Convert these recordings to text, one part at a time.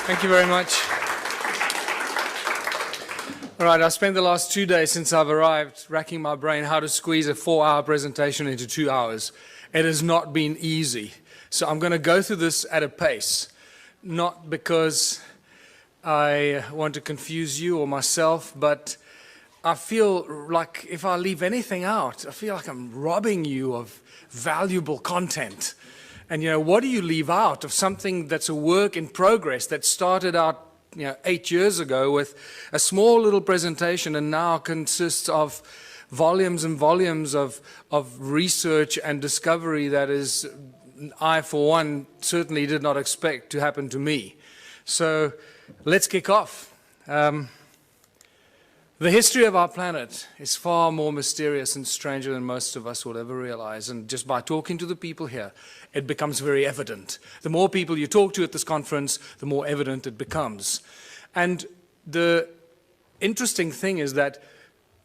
Thank you very much. All right, I spent the last 2 days since I've arrived racking my brain how to squeeze a 4-hour presentation into 2 hours. It has not been easy. So I'm going to go through this at a pace, not because I want to confuse you or myself, but I feel like if I leave anything out, I feel like I'm robbing you of valuable content. And, what do you leave out of something that's a work in progress that started out 8 years ago with a small little presentation and now consists of volumes and volumes of research and discovery that is, I for one, certainly did not expect to happen to me. So let's kick off. The history of our planet is far more mysterious and stranger than most of us will ever realize. And just by talking to the people here, it becomes very evident. The more people you talk to at this conference, the more evident it becomes. And the interesting thing is that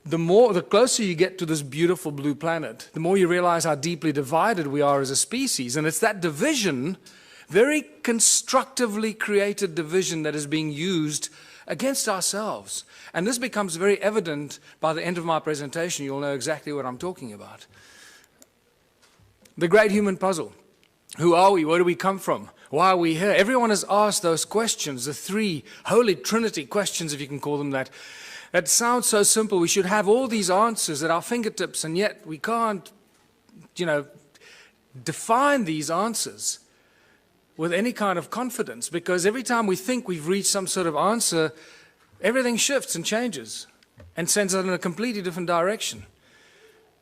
the closer you get to this beautiful blue planet, the more you realize how deeply divided we are as a species. And it's that division, very constructively created division, that is being used against ourselves. And this becomes very evident by the end of my presentation. You'll know exactly what I'm talking about. The great human puzzle. Who are we? Where do we come from? Why are we here? Everyone has asked those questions, the three Holy Trinity questions, if you can call them that. That sounds so simple. We should have all these answers at our fingertips, and yet we can't, define these answers with any kind of confidence, because every time we think we've reached some sort of answer, everything shifts and changes and sends us in a completely different direction.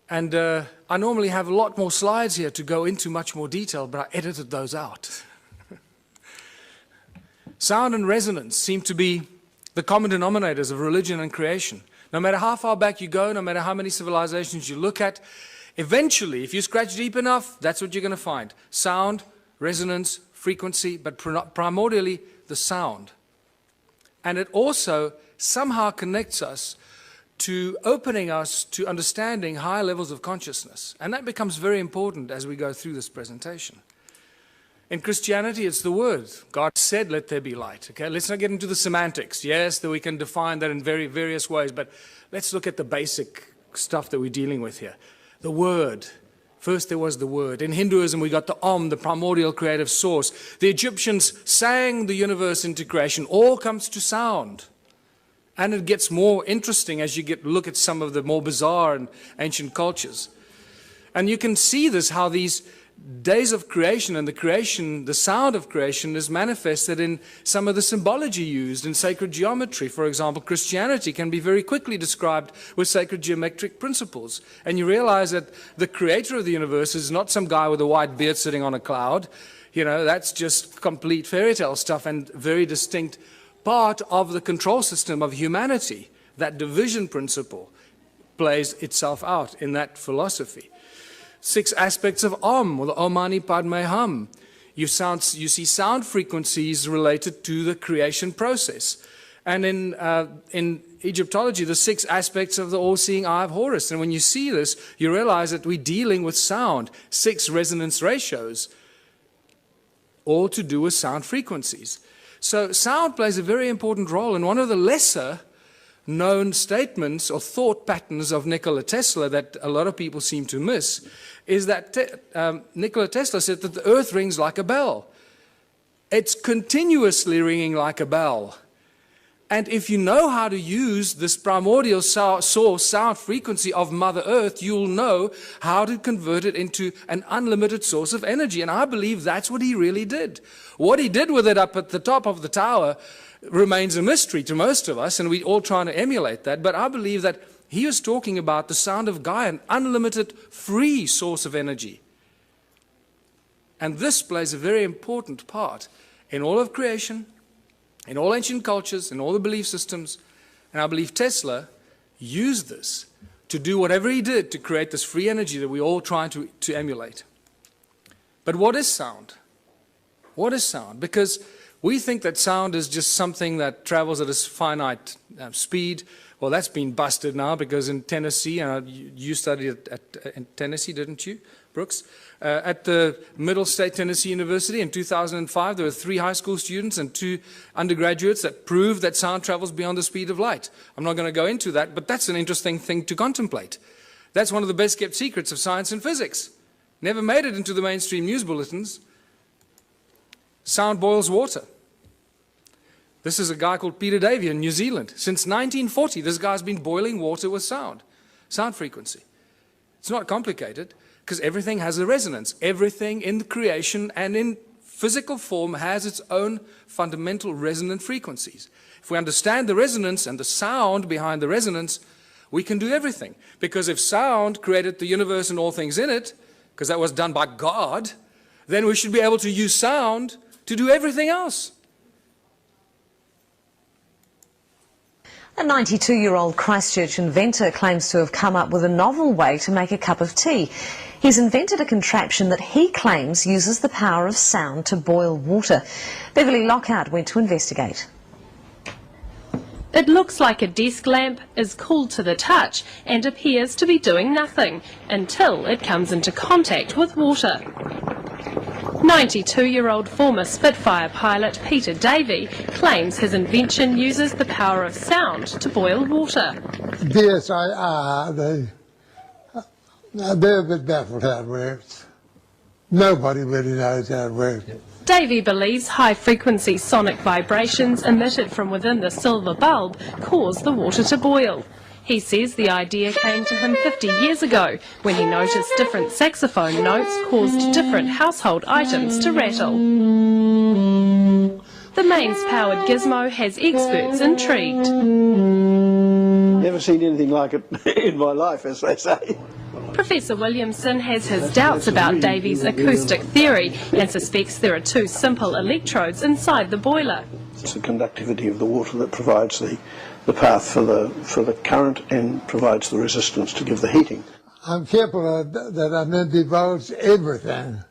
And I normally have a lot more slides here to go into much more detail, but I edited those out. Sound and resonance seem to be the common denominators of religion and creation. No matter how far back you go, no matter how many civilizations you look at, eventually, if you scratch deep enough, that's what you're going to find. Sound, resonance, frequency, but primordially the sound. And it also somehow connects us to opening us to understanding higher levels of consciousness. And that becomes very important as we go through this presentation. In Christianity, it's the word. God said, let there be light. Okay, let's not get into the semantics. Yes, that we can define that in very various ways, but let's look at the basic stuff that we're dealing with here. The word. First there was the word. In Hinduism we got the Om, the primordial creative source. The Egyptians sang the universe into creation. All comes to sound. And it gets more interesting as you look at some of the more bizarre and ancient cultures. And you can see this, how these days of creation and the sound of creation is manifested in some of the symbology used in sacred geometry. For example, Christianity can be very quickly described with sacred geometric principles. And you realize that the creator of the universe is not some guy with a white beard sitting on a cloud. That's just complete fairy tale stuff and very distinct part of the control system of humanity. That division principle plays itself out in that philosophy. 6 aspects of Om, or the Om Mani Padme Hum. You see sound frequencies related to the creation process. And in Egyptology, the 6 aspects of the all-seeing eye of Horus. And when you see this, you realize that we're dealing with sound, 6 resonance ratios, all to do with sound frequencies. So sound plays a very important role, and one of the lesser known statements or thought patterns of Nikola Tesla that a lot of people seem to miss is that Nikola Tesla said that the earth rings like a bell. It's continuously ringing like a bell. And if you know how to use this primordial source sound frequency of Mother Earth, you'll know how to convert it into an unlimited source of energy. And I believe that's what he really did. What he did with it up at the top of the tower remains a mystery to most of us, and we're all trying to emulate that. But I believe that he was talking about the sound of Gaia, an unlimited free source of energy. And this plays a very important part in all of creation, in all ancient cultures, in all the belief systems. And I believe Tesla used this to do whatever he did to create this free energy that we're all trying to emulate. But what is sound? What is sound? Because we think that sound is just something that travels at a finite speed. Well, that's been busted now, because in Tennessee, you studied in Tennessee, didn't you? Brooks. At the Middle State Tennessee University in 2005, there were 3 high school students and 2 undergraduates that proved that sound travels beyond the speed of light. I'm not going to go into that, but that's an interesting thing to contemplate. That's one of the best kept secrets of science and physics. Never made it into the mainstream news bulletins. Sound boils water. This is a guy called Peter Davey in New Zealand. Since 1940, this guy's been boiling water with sound frequency. It's not complicated because everything has a resonance. Everything in creation and in physical form has its own fundamental resonant frequencies. If we understand the resonance and the sound behind the resonance, we can do everything. Because if sound created the universe and all things in it, because that was done by God, then we should be able to use sound to do everything else. A 92-year-old Christchurch inventor claims to have come up with a novel way to make a cup of tea. He's invented a contraption that he claims uses the power of sound to boil water. Beverly Lockhart went to investigate. It looks like a desk lamp, is cool to the touch and appears to be doing nothing until it comes into contact with water. 92-year-old former Spitfire pilot Peter Davey claims his invention uses the power of sound to boil water. Yes, they're a bit baffled how it works. Nobody really knows how it works. Davey believes high-frequency sonic vibrations emitted from within the silver bulb cause the water to boil. He says the idea came to him 50 years ago when he noticed different saxophone notes caused different household items to rattle. The mains-powered gizmo has experts intrigued. Never seen anything like it in my life, as they say. Professor Williamson has his doubts about Davey's acoustic theory and suspects there are 2 simple electrodes inside the boiler. It's the conductivity of the water that provides the path for the current and provides the resistance to give the heating. I'm careful that I don't divulge everything.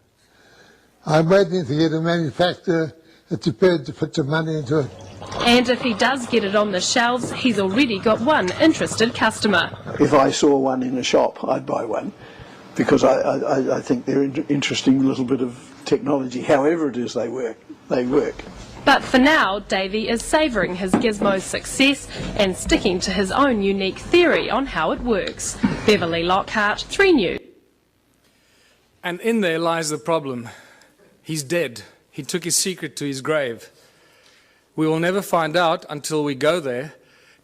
I'm waiting to get a manufacturer that's prepared to put some money into it. And if he does get it on the shelves, he's already got one interested customer. If I saw one in a shop, I'd buy one, because I think they're an interesting little bit of technology. However it is they work. But for now, Davey is savouring his gizmo's success and sticking to his own unique theory on how it works. Beverly Lockhart, 3 News. And in there lies the problem. He's dead. He took his secret to his grave. We will never find out until we go there,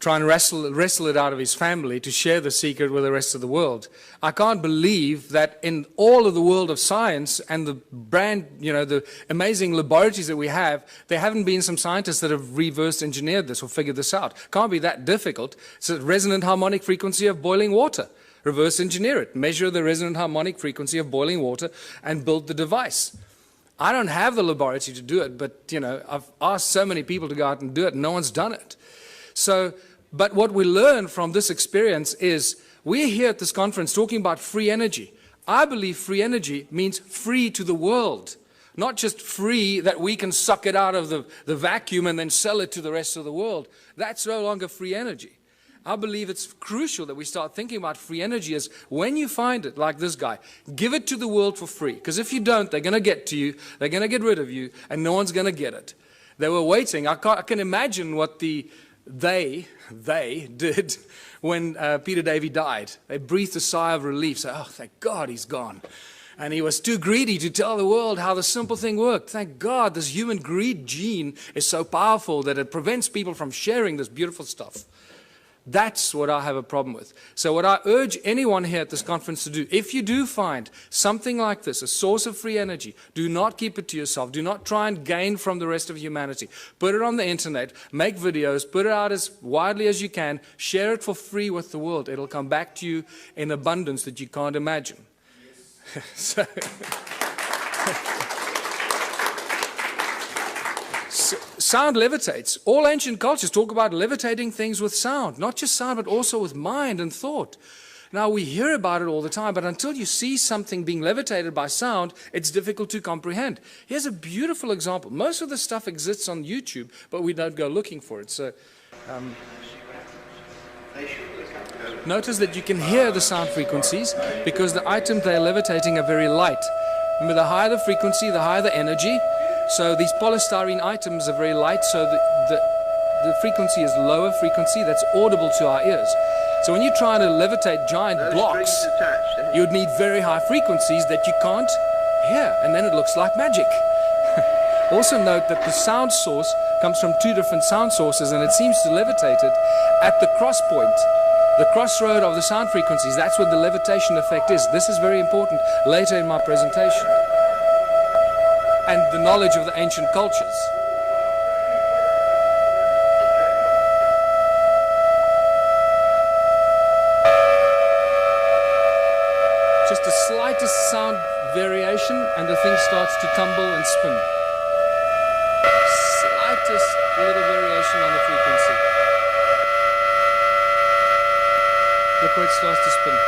try and wrestle it out of his family to share the secret with the rest of the world. I can't believe that in all of the world of science and the the amazing laboratories that we have, there haven't been some scientists that have reverse engineered this or figured this out. Can't be that difficult. It's a resonant harmonic frequency of boiling water. Reverse engineer it. Measure the resonant harmonic frequency of boiling water and build the device. I don't have the laboratory to do it, but I've asked so many people to go out and do it, and no one's done it. So, but what we learn from this experience is we're here at this conference talking about free energy. I believe free energy means free to the world, not just free that we can suck it out of the vacuum and then sell it to the rest of the world. That's no longer free energy. I believe it's crucial that we start thinking about free energy as when you find it, like this guy, give it to the world for free. Because if you don't, they're going to get to you, they're going to get rid of you, and no one's going to get it. They were waiting. I can imagine what they did when Peter Davey died. They breathed a sigh of relief, say, oh, thank God he's gone. And he was too greedy to tell the world how the simple thing worked. Thank God this human greed gene is so powerful that it prevents people from sharing this beautiful stuff. That's what I have a problem with. So what I urge anyone here at this conference to do, if you do find something like this, a source of free energy, do not keep it to yourself. Do not try and gain from the rest of humanity. Put it on the internet, make videos, put it out as widely as you can, share it for free with the world. It'll come back to you in abundance that you can't imagine. Yes. Sound levitates. All ancient cultures talk about levitating things with sound, not just sound, but also with mind and thought. Now, we hear about it all the time, but until you see something being levitated by sound, it's difficult to comprehend. Here's a beautiful example. Most of the stuff exists on YouTube, but we don't go looking for it. So, notice that you can hear the sound frequencies because the items they're levitating are very light. Remember, the higher the frequency, the higher the energy. So these polystyrene items are very light, so the frequency is lower frequency that's audible to our ears. So when you're trying to levitate giant blocks, you would need very high frequencies that you can't hear, and then it looks like magic. Also note that the sound source comes from two different sound sources, and it seems to levitate it at the cross point, the crossroad of the sound frequencies. That's what the levitation effect is. This is very important later in my presentation. And the knowledge of the ancient cultures. Just the slightest sound variation and the thing starts to tumble and spin. Slightest little variation on the frequency. Look where it starts to spin.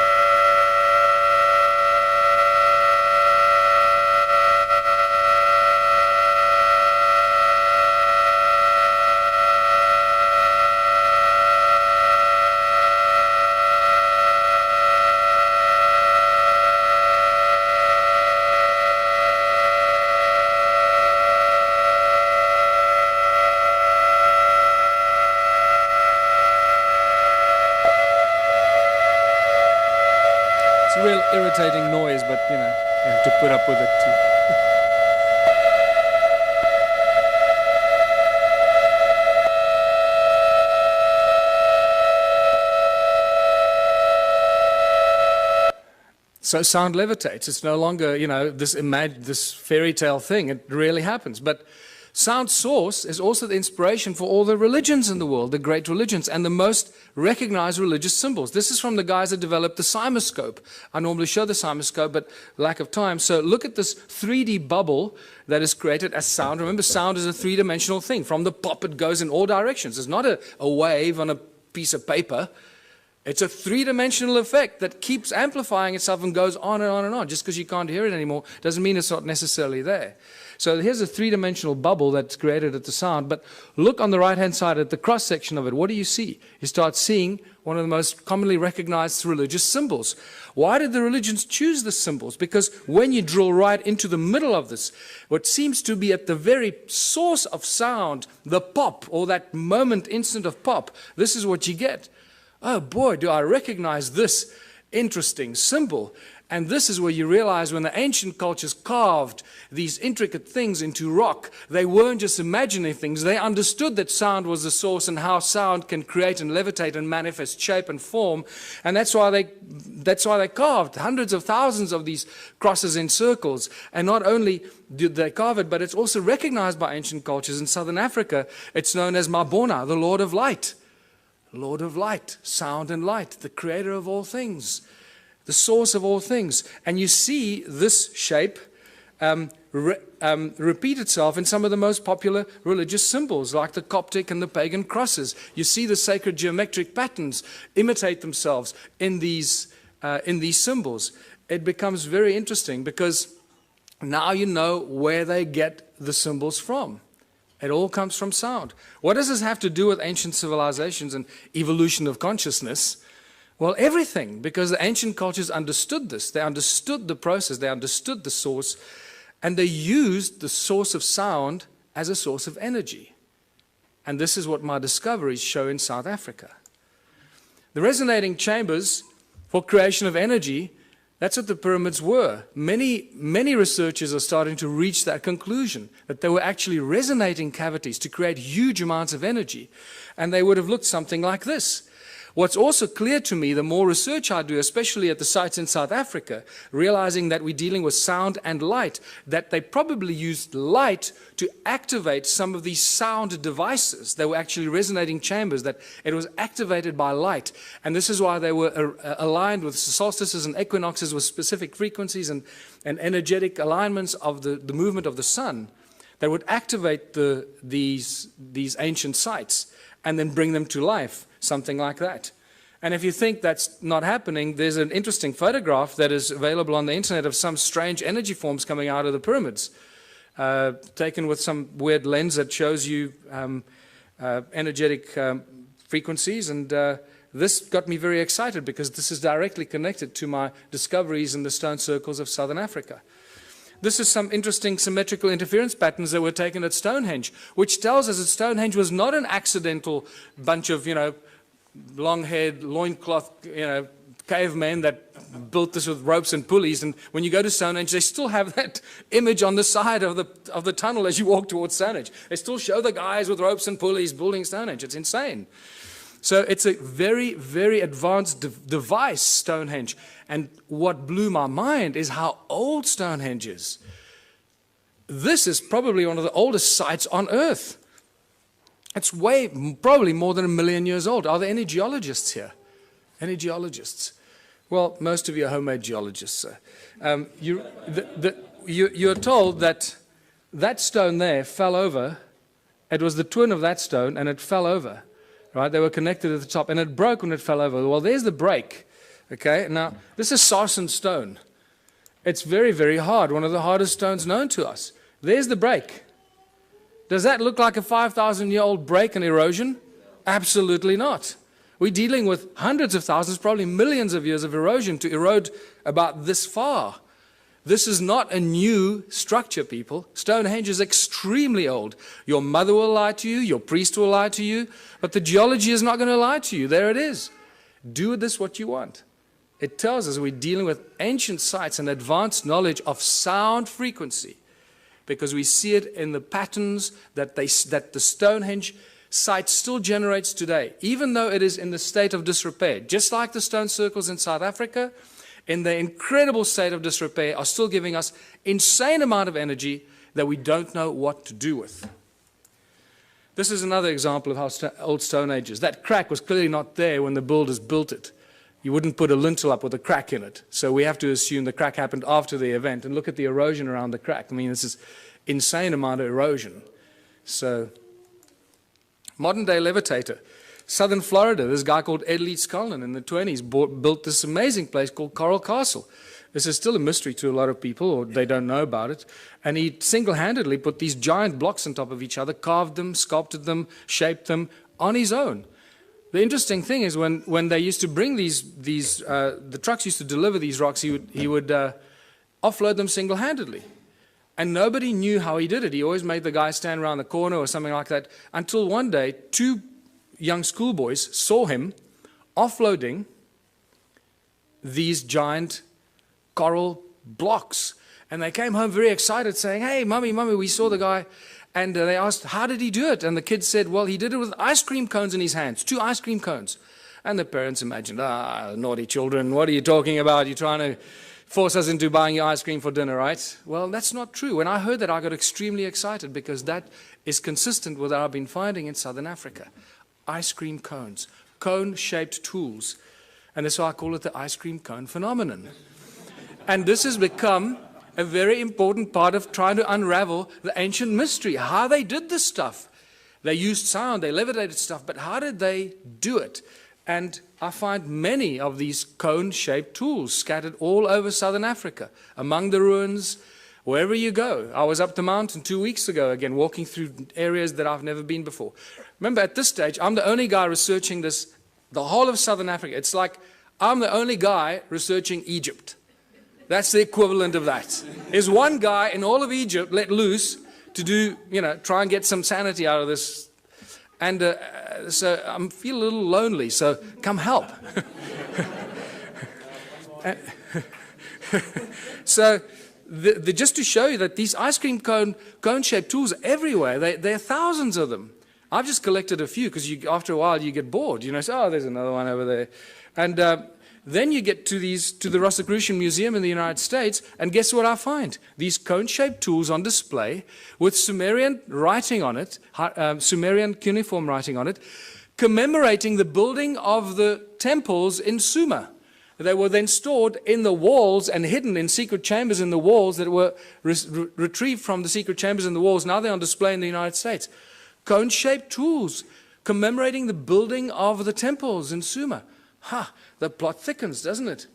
Real irritating noise, but you know, you have to put up with it too. So sound levitates. It's no longer, you know, this fairy tale thing. It really happens. But sound source is also the inspiration for all the religions in the world, the great religions, and the most recognized religious symbols. This is from the guys that developed the cymoscope. I normally show the cymoscope, but lack of time. So look at this 3D bubble that is created as sound. Remember, sound is a three-dimensional thing. From the pop, it goes in all directions. It's not a wave on a piece of paper. It's a three-dimensional effect that keeps amplifying itself and goes on and on and on. Just because you can't hear it anymore doesn't mean it's not necessarily there. So here's a three-dimensional bubble that's created at the sound. But look on the right-hand side at the cross-section of it. What do you see? You start seeing one of the most commonly recognized religious symbols. Why did the religions choose the symbols? Because when you drill right into the middle of this, what seems to be at the very source of sound, the pop, or that moment, instant of pop, this is what you get. Oh boy, do I recognize this interesting symbol. And this is where you realize when the ancient cultures carved these intricate things into rock, they weren't just imagining things. They understood that sound was the source and how sound can create and levitate and manifest shape and form. And that's why they carved hundreds of thousands of these crosses in circles. And not only did they carve it, but it's also recognized by ancient cultures. In southern Africa, it's known as Mabona, the Lord of Light. Lord of Light, sound and light, the creator of all things, the source of all things. And you see this shape repeat itself in some of the most popular religious symbols, like the Coptic and the pagan crosses. You see the sacred geometric patterns imitate themselves in these symbols. It becomes very interesting because now you know where they get the symbols from. It all comes from sound. What does this have to do with ancient civilizations and evolution of consciousness? Well, everything, because the ancient cultures understood this. They understood the process. They understood the source. And they used the source of sound as a source of energy. And this is what my discoveries show in South Africa. The resonating chambers for creation of energy, that's what the pyramids were. Many researchers are starting to reach that conclusion, that they were actually resonating cavities to create huge amounts of energy. And they would have looked something like this. What's also clear to me, the more research I do, especially at the sites in South Africa, realizing that we're dealing with sound and light, that they probably used light to activate some of these sound devices. They were actually resonating chambers, that it was activated by light. And this is why they were aligned with solstices and equinoxes with specific frequencies and energetic alignments of the movement of the sun that would activate these ancient sites and then bring them to life. Something like that. And if you think that's not happening, there's an interesting photograph that is available on the internet of some strange energy forms coming out of the pyramids, taken with some weird lens that shows you energetic frequencies, and this got me very excited because this is directly connected to my discoveries in the stone circles of southern Africa. This is some interesting symmetrical interference patterns that were taken at Stonehenge, which tells us that Stonehenge was not an accidental bunch of, long-haired, loincloth, cavemen that built this with ropes and pulleys. And when you go to Stonehenge, they still have that image on the side of the tunnel as you walk towards Stonehenge. They still show the guys with ropes and pulleys building Stonehenge. It's insane. So it's a very, very advanced device, Stonehenge. And what blew my mind is how old Stonehenge is. This is probably one of the oldest sites on Earth. It's probably more than 1 million years old. Are there any geologists here? Any geologists? Well, most of you are homemade geologists, sir. You're told that that stone there fell over. It was the twin of that stone, and it fell over. Right? They were connected at the top, and it broke when it fell over. Well, there's the break. Okay, now this is sarsen stone. It's very, very hard, one of the hardest stones known to us. There's the break. Does that look like a 5,000-year-old break and erosion? Absolutely not. We're dealing with hundreds of thousands, probably millions of years of erosion to erode about this far. This is not a new structure, people. Stonehenge is extremely old. Your mother will lie to you, your priest will lie to you, but the geology is not going to lie to you. There it is. Do with this what you want. It tells us we're dealing with ancient sites and advanced knowledge of sound frequency, because we see it in the patterns that the Stonehenge site still generates today, even though it is in the state of disrepair. Just like the stone circles in South Africa, in the incredible state of disrepair, are still giving us insane amount of energy that we don't know what to do with. This is another example of how old Stonehenge is. That crack was clearly not there when the builders built it. You wouldn't put a lintel up with a crack in it. So we have to assume the crack happened after the event. And look at the erosion around the crack. I mean, this is insane amount of erosion. So, modern day levitator. Southern Florida, this guy called Ed Leeds Cullen in the 20s built this amazing place called Coral Castle. This is still a mystery to a lot of people, or they don't know about it. And he single-handedly put these giant blocks on top of each other, carved them, sculpted them, shaped them on his own. The interesting thing is when they used to bring the trucks used to deliver these rocks, he would offload them single-handedly. And nobody knew how he did it. He always made the guy stand around the corner or something like that, until one day, 2 young schoolboys saw him offloading these giant coral blocks. And they came home very excited saying, "Hey, Mummy, we saw the guy." And they asked, "How did he do it?" And the kid said, "Well, he did it with ice cream cones in his hands, 2 ice cream cones." And the parents imagined, naughty children, what are you talking about? You're trying to force us into buying your ice cream for dinner, right? Well, that's not true. When I heard that, I got extremely excited, because that is consistent with what I've been finding in southern Africa. Ice cream cones, cone-shaped tools. And that's why I call it the ice cream cone phenomenon. And this has become a very important part of trying to unravel the ancient mystery, how they did this stuff. They used sound, they levitated stuff, but how did they do it? And I find many of these cone-shaped tools scattered all over southern Africa, among the ruins, wherever you go. I was up the mountain 2 weeks ago, again, walking through areas that I've never been before. Remember, at this stage, I'm the only guy researching this, the whole of southern Africa. It's like I'm the only guy researching Egypt. That's the equivalent of that. There's one guy in all of Egypt let loose to do, try and get some sanity out of this. And so I feel a little lonely, so come help. So just to show you that these ice cream cone-shaped tools are everywhere. There are thousands of them. I've just collected a few, because after a while you get bored. Say, oh, there's another one over there. And then you get to the Rosicrucian Museum in the United States, and guess what I find? These cone-shaped tools on display with Sumerian writing on it, Sumerian cuneiform writing on it, commemorating the building of the temples in Sumer. They were then stored in the walls and hidden in secret chambers in the walls that were retrieved from the secret chambers in the walls. Now they're on display in the United States. Cone-shaped tools commemorating the building of the temples in Sumer. The plot thickens, doesn't it?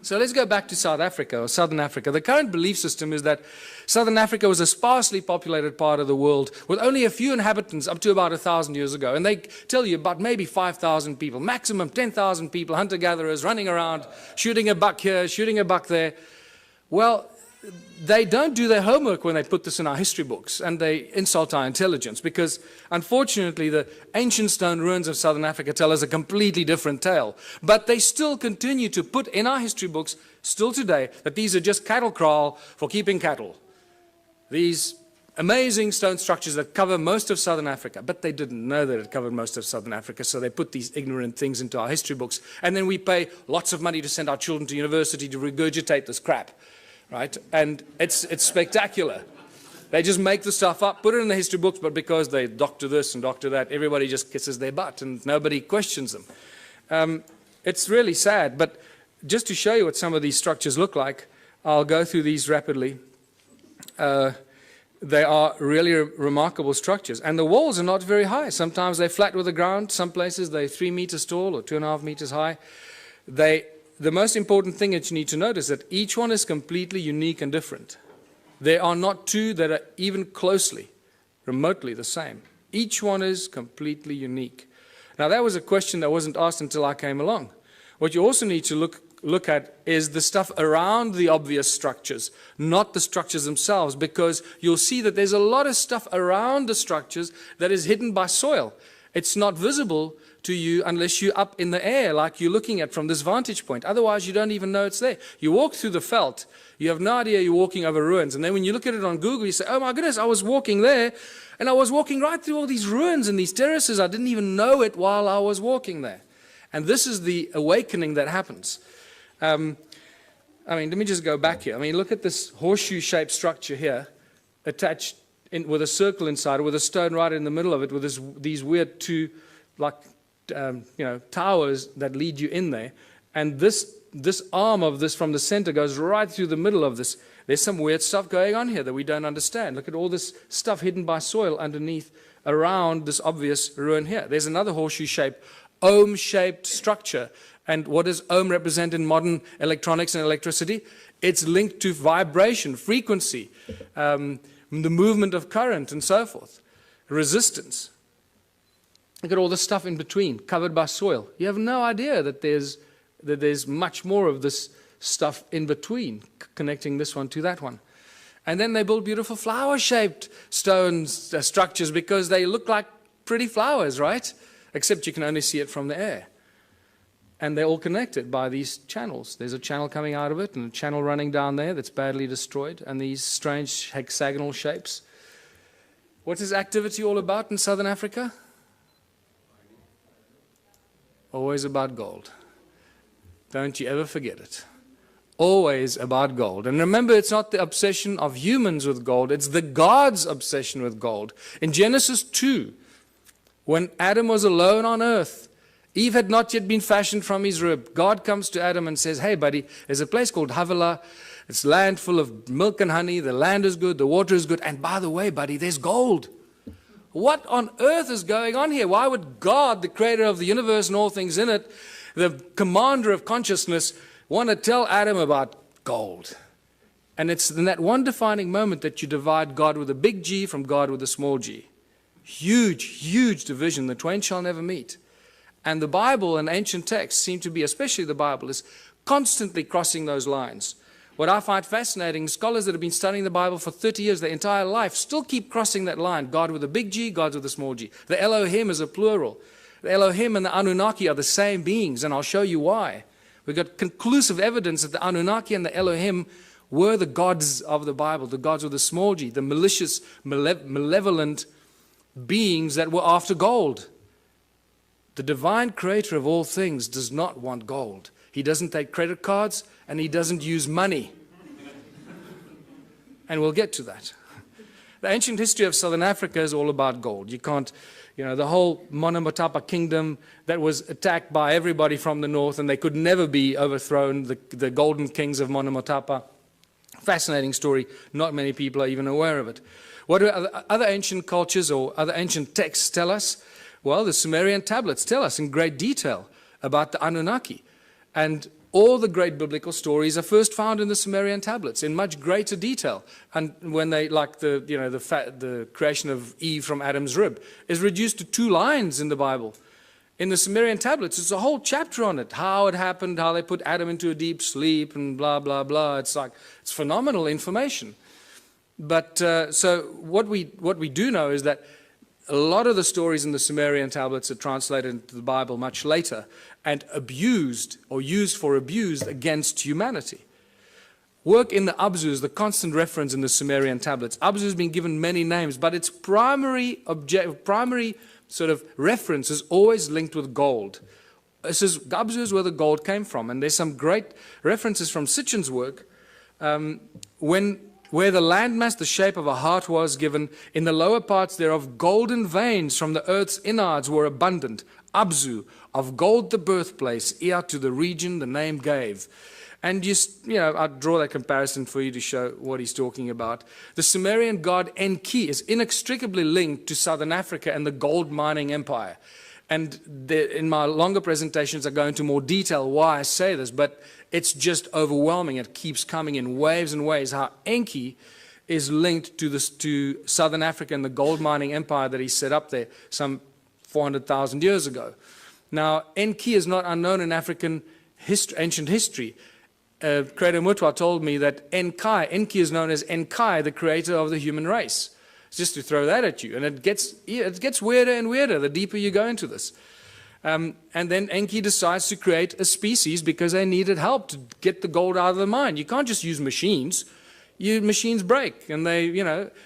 So let's go back to South Africa, or Southern Africa. The current belief system is that Southern Africa was a sparsely populated part of the world with only a few inhabitants up to about 1,000 years ago. And they tell you about maybe 5,000 people, maximum 10,000 people, hunter-gatherers running around, shooting a buck here, shooting a buck there. Well, they don't do their homework when they put this in our history books, and they insult our intelligence, because unfortunately the ancient stone ruins of Southern Africa tell us a completely different tale. But they still continue to put in our history books, still today, that these are just cattle kraal for keeping cattle. These amazing stone structures that cover most of Southern Africa, but they didn't know that it covered most of Southern Africa, so they put these ignorant things into our history books, and then we pay lots of money to send our children to university to regurgitate this crap. Right? And it's spectacular. They just make the stuff up, put it in the history books, but because they doctor this and doctor that, everybody just kisses their butt and nobody questions them. It's really sad, but just to show you what some of these structures look like, I'll go through these rapidly. They are really remarkable structures. And the walls are not very high. Sometimes they're flat with the ground. Some places they're 3 meters tall or 2.5 meters high. The most important thing that you need to notice is that each one is completely unique and different. There are not two that are even closely, remotely the same. Each one is completely unique. Now that was a question that wasn't asked until I came along. What you also need to look at is the stuff around the obvious structures, not the structures themselves, because you'll see that there's a lot of stuff around the structures that is hidden by soil. It's not visible to you unless you're up in the air like you're looking at from this vantage point. Otherwise, you don't even know it's there. You walk through the veld, you have no idea you're walking over ruins. And then when you look at it on Google, you say, oh my goodness, I was walking there, and I was walking right through all these ruins and these terraces. I didn't even know it while I was walking there. And this is the awakening that happens. I mean, let me just go back here. I mean, look at this horseshoe-shaped structure here, attached with a circle inside, with a stone right in the middle of it, with these weird two, like, towers that lead you in there. And this arm of this from the center goes right through the middle of this. There's some weird stuff going on here that we don't understand. Look at all this stuff hidden by soil underneath, around this obvious ruin here. There's another horseshoe-shaped, ohm-shaped structure. And what does ohm represent in modern electronics and electricity? It's linked to vibration, frequency, the movement of current, and so forth. Resistance. Look at all the stuff in between, covered by soil. You have no idea that there's much more of this stuff in between, connecting this one to that one. And then they build beautiful flower-shaped stone structures because they look like pretty flowers, right? Except you can only see it from the air. And they're all connected by these channels. There's a channel coming out of it and a channel running down there that's badly destroyed, and these strange hexagonal shapes. What is activity all about in Southern Africa? Always about gold. Don't you ever forget it. Always about gold. And remember, it's not the obsession of humans with gold, it's the God's obsession with gold. In Genesis 2, when Adam was alone on earth, Eve had not yet been fashioned from his rib. God comes to Adam and says, hey buddy, there's a place called Havilah. It's land full of milk and honey. The land is good, the water is good. And by the way, buddy, there's gold. What on earth is going on here? Why would God, the creator of the universe and all things in it, the commander of consciousness, want to tell Adam about gold? And it's in that one defining moment that you divide God with a big G from God with a small g. Huge, huge division. The twain shall never meet. And the Bible and ancient texts seem to be, especially the Bible, is constantly crossing those lines. What I find fascinating, scholars that have been studying the Bible for 30 years, their entire life, still keep crossing that line. God with a big G, God with a small g. The Elohim is a plural. The Elohim and the Annunaki are the same beings, and I'll show you why. We've got conclusive evidence that the Annunaki and the Elohim were the gods of the Bible, the gods with a small g, the malicious, malevolent beings that were after gold. The divine creator of all things does not want gold. He doesn't take credit cards, and he doesn't use money. And we'll get to that. The ancient history of Southern Africa is all about gold. You can't, the whole Monomotapa kingdom that was attacked by everybody from the north, and they could never be overthrown, the golden kings of Monomotapa. Fascinating story. Not many people are even aware of it. What do other ancient cultures or other ancient texts tell us? Well, the Sumerian tablets tell us in great detail about the Annunaki. And all the great biblical stories are first found in the Sumerian tablets in much greater detail. And when they, like the creation of Eve from Adam's rib, is reduced to 2 lines in the Bible. In the Sumerian tablets, it's a whole chapter on it, how it happened, how they put Adam into a deep sleep, and blah, blah, blah. It's phenomenal information. But so what we do know is that a lot of the stories in the Sumerian tablets are translated into the Bible much later and abused or used for abuse against humanity. Work in the Abzu is the constant reference in the Sumerian tablets. Abzu has been given many names, but its primary sort of reference is always linked with gold. This is Abzu is where the gold came from, and there's some great references from Sitchin's work where the landmass, the shape of a heart was given, in the lower parts thereof golden veins from the earth's innards were abundant. Abzu, of gold the birthplace, Ea to the region the name gave. And I'll draw that comparison for you to show what he's talking about. The Sumerian god Enki is inextricably linked to Southern Africa and the gold mining empire. And in my longer presentations, I go into more detail why I say this, but it's just overwhelming. It keeps coming in waves and waves, how Enki is linked to Southern Africa and the gold mining empire that he set up there some 400,000 years ago. Now, Enki is not unknown in African ancient history. Creator Mutwa told me that Enki is known as Enkai, the creator of the human race. Just to throw that at you. And it gets weirder and weirder the deeper you go into this. And then Enki decides to create a species because they needed help to get the gold out of the mine. You can't just use machines. Machines break. And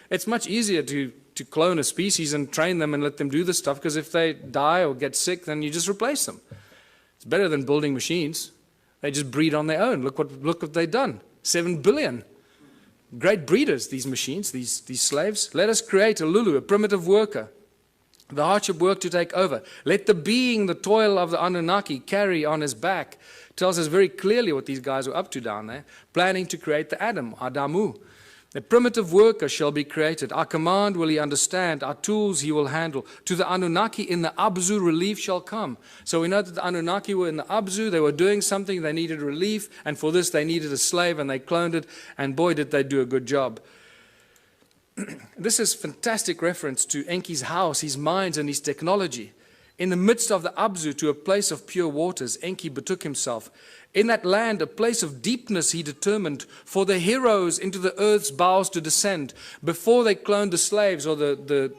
it's much easier to clone a species and train them and let them do this stuff, because if they die or get sick, then you just replace them. It's better than building machines. They just breed on their own. Look what they've done. 7 billion. Great breeders, these machines, these slaves. Let us create a Lulu, a primitive worker. The hardship work to take over. Let the being, the toil of the Annunaki carry on his back. Tells us very clearly what these guys were up to down there. Planning to create the Adam, Adamu. A primitive worker shall be created. Our command will he understand. Our tools he will handle. To the Annunaki in the Abzu relief shall come. So we know that the Annunaki were in the Abzu. They were doing something. They needed relief. And for this they needed a slave, and they cloned it. And boy, did they do a good job. This is fantastic reference to Enki's house, his mines, and his technology. In the midst of the Abzu, to a place of pure waters, Enki betook himself. In that land, a place of deepness he determined for the heroes into the earth's bowels to descend. Before they cloned the slaves or the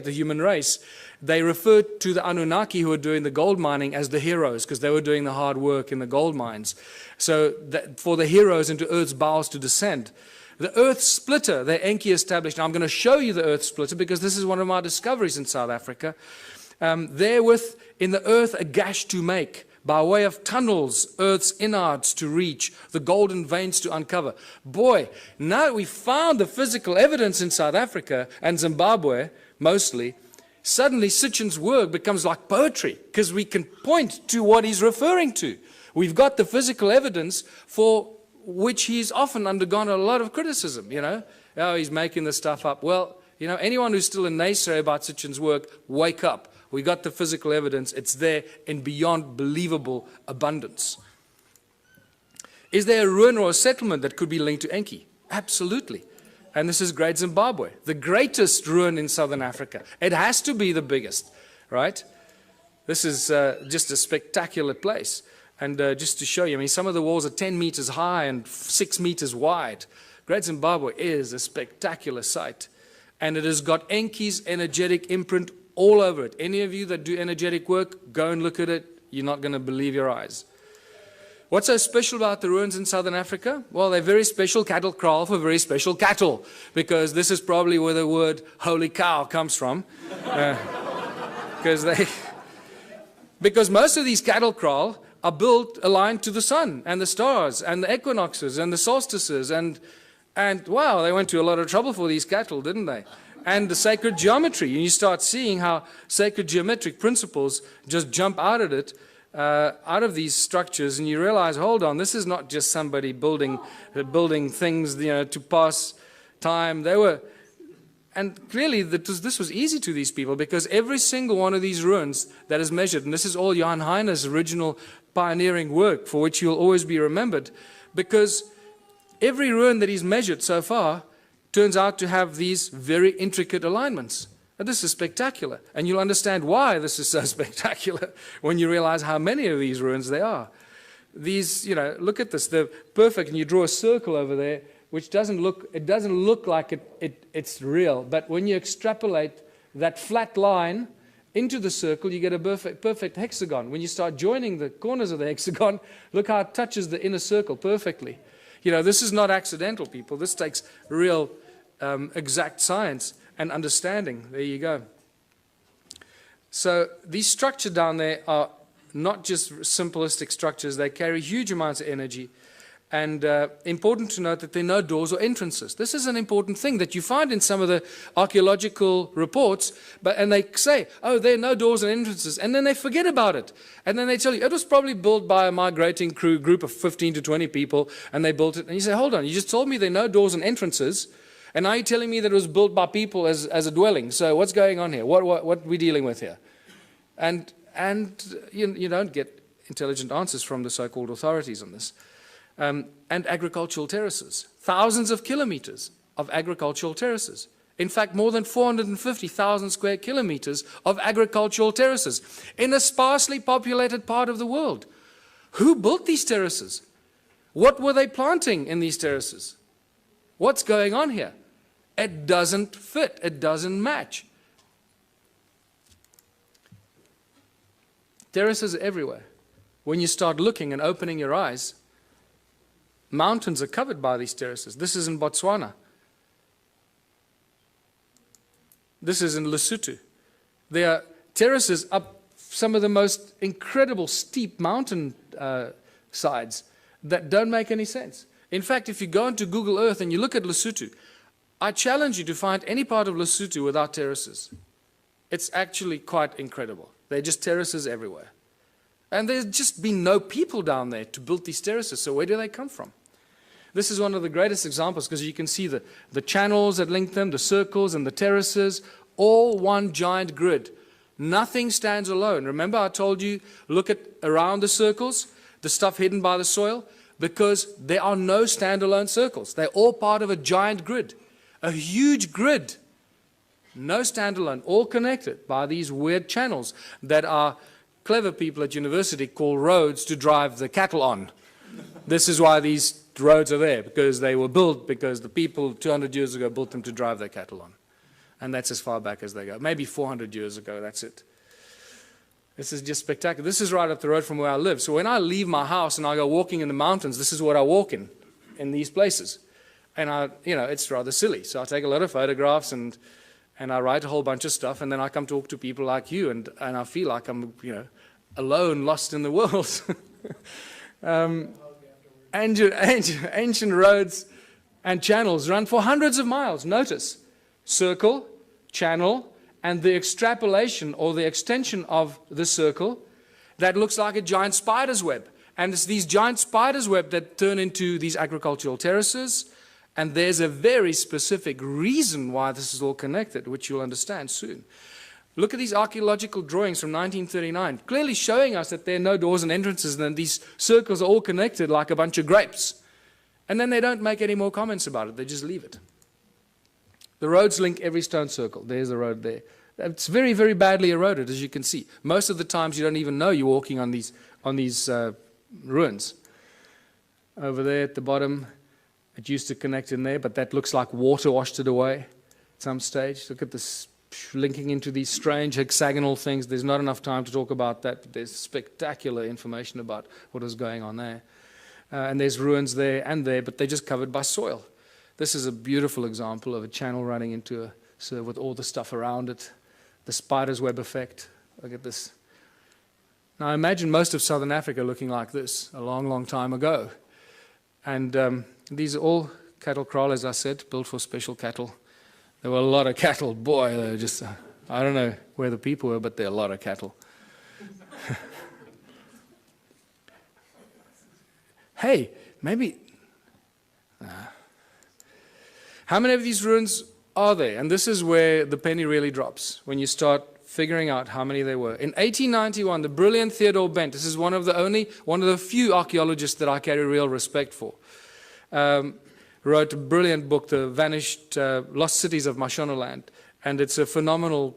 human race, they referred to the Annunaki who were doing the gold mining as the heroes, because they were doing the hard work in the gold mines. So for the heroes into earth's bowels to descend. The earth splitter that Enki established. Now I'm going to show you the earth splitter because this is one of my discoveries in South Africa. Therewith in the earth a gash to make, by way of tunnels, earth's innards to reach, the golden veins to uncover. Boy, now that we found the physical evidence in South Africa and Zimbabwe, mostly, suddenly Sitchin's work becomes like poetry, because we can point to what he's referring to. We've got the physical evidence for which he's often undergone a lot of criticism, Oh, he's making this stuff up. Well, anyone who's still a naysayer about Sitchin's work, wake up. We got the physical evidence. It's there in beyond believable abundance. Is there a ruin or a settlement that could be linked to Enki? Absolutely. And this is Great Zimbabwe, the greatest ruin in southern Africa. It has to be the biggest, right? This is just a spectacular place. And just to show you, some of the walls are 10 meters high and 6 meters wide. Great Zimbabwe is a spectacular sight. And it has got Enki's energetic imprint all over it. Any of you that do energetic work, go and look at it. You're not going to believe your eyes. What's so special about the ruins in southern Africa? Well, they're very special cattle kraal for very special cattle, because this is probably where the word holy cow comes from. Because most of these cattle kraal are built aligned to the sun and the stars and the equinoxes and the solstices, and wow, they went to a lot of trouble for these cattle, didn't they? And the sacred geometry, and you start seeing how sacred geometric principles just jump out of it, out of these structures, and you realize, hold on, this is not just somebody building things, to pass time. And clearly this was easy to these people, because every single one of these ruins that is measured, and this is all Johann Heine's original pioneering work for which you'll always be remembered, because every ruin that he's measured so far turns out to have these very intricate alignments. And this is spectacular, and you'll understand why this is so spectacular when you realize how many of these ruins there are. These, look at this, they're perfect, and you draw a circle over there, which doesn't look like it's real, but when you extrapolate that flat line into the circle, you get a perfect hexagon. When you start joining the corners of the hexagon, look how it touches the inner circle perfectly. This is not accidental, people. This takes real exact science and understanding. There you go. So these structures down there are not just simplistic structures. They carry huge amounts of energy. And important to note that there are no doors or entrances. This is an important thing that you find in some of the archaeological reports, and they say, oh, there are no doors and entrances, and then they forget about it. And then they tell you, it was probably built by a migrating group of 15 to 20 people, and they built it. And you say, hold on, you just told me there are no doors and entrances, and now you're telling me that it was built by people as a dwelling. So what's going on here? What are we dealing with here? And you don't get intelligent answers from the so-called authorities on this. And agricultural terraces. Thousands of kilometers of agricultural terraces. In fact, more than 450,000 square kilometers of agricultural terraces in a sparsely populated part of the world. Who built these terraces? What were they planting in these terraces? What's going on here? It doesn't fit. It doesn't match. Terraces are everywhere. When you start looking and opening your eyes, mountains are covered by these terraces. This is in Botswana. This is in Lesotho. There are terraces up some of the most incredible steep mountain sides that don't make any sense. In fact, if you go into Google Earth and you look at Lesotho, I challenge you to find any part of Lesotho without terraces. It's actually quite incredible. There are just terraces everywhere. And there's just been no people down there to build these terraces, so where do they come from? This is one of the greatest examples because you can see the channels that link them, the circles and the terraces, all one giant grid. Nothing stands alone. Remember I told you, look at around the circles, the stuff hidden by the soil, because there are no standalone circles. They're all part of a giant grid, a huge grid. No standalone, all connected by these weird channels that are clever people at university call roads to drive the cattle on. This is why these roads are there, because they were built because the people 200 years ago built them to drive their cattle on. And that's as far back as they go. Maybe 400 years ago, that's it. This is just spectacular. This is right up the road from where I live. So when I leave my house and I go walking in the mountains, this is what I walk in these places. And it's rather silly. So I take a lot of photographs and I write a whole bunch of stuff, and then I come talk to people like you, and I feel like I'm, alone, lost in the world. Ancient roads and channels run for hundreds of miles. Notice, circle, channel, and the extrapolation or the extension of the circle that looks like a giant spider's web. And it's these giant spider's web that turn into these agricultural terraces. And there's a very specific reason why this is all connected, which you'll understand soon. Look at these archaeological drawings from 1939, clearly showing us that there are no doors and entrances, and then these circles are all connected like a bunch of grapes. And then they don't make any more comments about it, they just leave it. The roads link every stone circle. There's the road there. It's very, very badly eroded, as you can see. Most of the times you don't even know you're walking on these ruins. Over there at the bottom, it used to connect in there, but that looks like water washed it away at some stage. Look at this linking into these strange hexagonal things. There's not enough time to talk about that, but there's spectacular information about what is going on there. And there's ruins there and there, but they're just covered by soil. This is a beautiful example of a channel running into with all the stuff around it. The spider's web effect. Look at this. Now imagine most of southern Africa looking like this a long, long time ago. And these are all cattle kraal, as I said, built for special cattle. There were a lot of cattle. Boy, they were just, I don't know where the people were, but there are a lot of cattle. Hey, maybe... How many of these ruins are there? And this is where the penny really drops, when you start figuring out how many there were. In 1891, the brilliant Theodore Bent, this is one of the few archaeologists that I carry real respect for, wrote a brilliant book, The Vanished Lost Cities of Mashonaland, and it's a phenomenal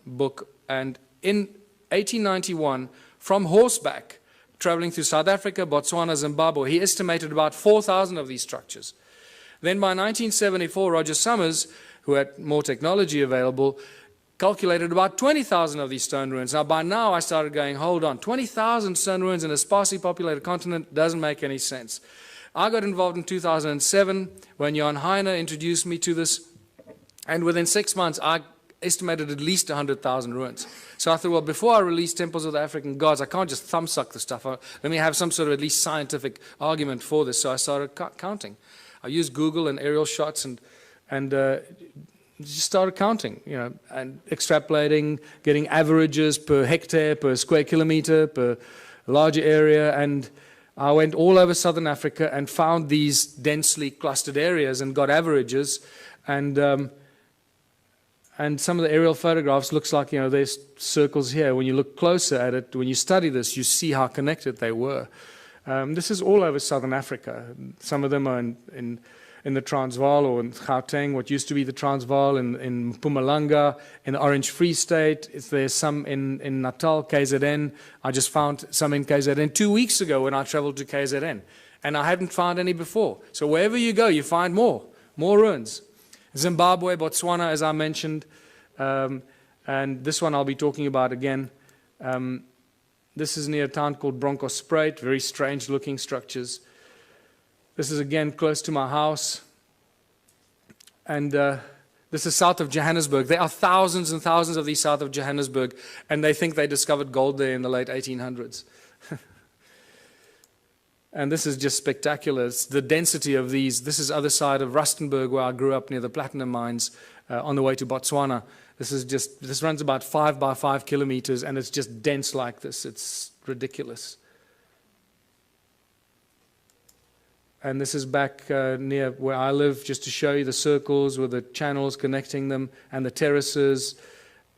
book. And in 1891, from horseback, traveling through South Africa, Botswana, Zimbabwe, he estimated about 4,000 of these structures. Then by 1974, Roger Summers, who had more technology available, calculated about 20,000 of these stone ruins. Now, by now, I started going, hold on, 20,000 stone ruins in a sparsely populated continent doesn't make any sense. I got involved in 2007 when Jan Heine introduced me to this, and within 6 months, I estimated at least 100,000 ruins. So I thought, well, before I release Temples of the African Gods, I can't just thumbsuck the stuff. Let me have some sort of at least scientific argument for this. So I started counting. I used Google and aerial shots and just started counting, and extrapolating, getting averages per hectare, per square kilometer, per larger area. And I went all over southern Africa and found these densely clustered areas and got averages. And some of the aerial photographs looks like, there's circles here. When you look closer at it, when you study this, you see how connected they were. This is all over southern Africa. Some of them are in the Transvaal or in Gauteng, what used to be the Transvaal, in Mpumalanga, in the Orange Free State. There's some in Natal, KZN. I just found some in KZN 2 weeks ago when I traveled to KZN. And I hadn't found any before. So wherever you go, you find more ruins. Zimbabwe, Botswana, as I mentioned. And this one I'll be talking about again. This is near a town called Bronkhorstspruit, very strange looking structures. This is again close to my house. And this is south of Johannesburg. There are thousands and thousands of these south of Johannesburg, and they think they discovered gold there in the late 1800s. And this is just spectacular. It's the density of these. This is other side of Rustenburg, where I grew up near the platinum mines on the way to Botswana. This runs about 5 by 5 kilometers, and it's just dense like this. It's ridiculous. And this is back near where I live, just to show you the circles with the channels connecting them and the terraces.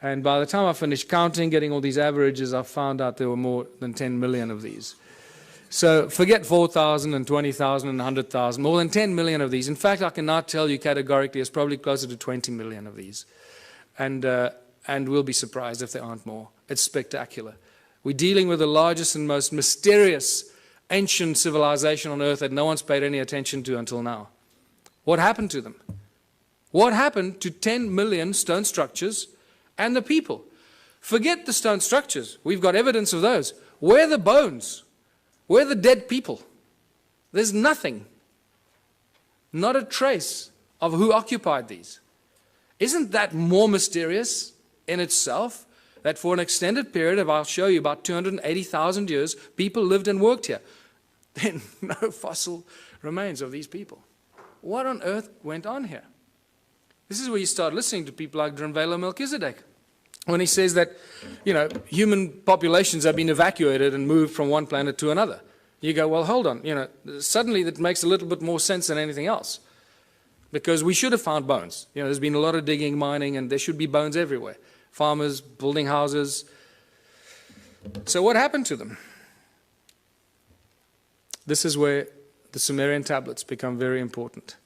And by the time I finished counting, getting all these averages, I found out there were more than 10 million of these. So forget 4,000 and 20,000 and 100,000, more than 10 million of these. In fact, I can now tell you categorically it's probably closer to 20 million of these. And we'll be surprised if there aren't more. It's spectacular. We're dealing with the largest and most mysterious ancient civilization on earth that no one's paid any attention to until now. What happened to them? What happened to 10 million stone structures and the people? Forget the stone structures. We've got evidence of those. Where are the bones? Where are the dead people? There's nothing. Not a trace of who occupied these. Isn't that more mysterious in itself? That for an extended period of, I'll show you, about 280,000 years, people lived and worked here. Then no fossil remains of these people. What on earth went on here? This is where you start listening to people like Drunvalo Melchizedek, when he says that, human populations have been evacuated and moved from one planet to another. You go, well, hold on. Suddenly that makes a little bit more sense than anything else. Because we should have found bones. There's been a lot of digging, mining, and there should be bones everywhere. Farmers building houses. So what happened to them? This is where the Sumerian tablets become very important.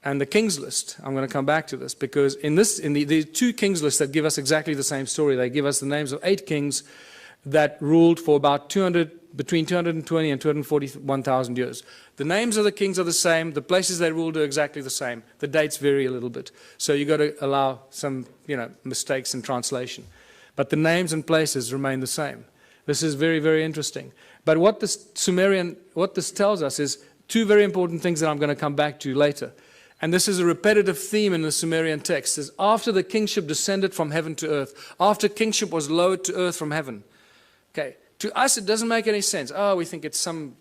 And the King's List, I'm going to come back to this, because the two King's Lists that give us exactly the same story. They give us the names of 8 kings that ruled for about between 220 and 241,000 years. The names of the kings are the same. The places they ruled are exactly the same. The dates vary a little bit. So you've got to allow some, mistakes in translation. But the names and places remain the same. This is very, very interesting. But what this tells us is 2 very important things that I'm going to come back to later. And this is a repetitive theme in the Sumerian text. Is after the kingship descended from heaven to earth, after kingship was lowered to earth from heaven. Okay, to us it doesn't make any sense. Oh, we think it's some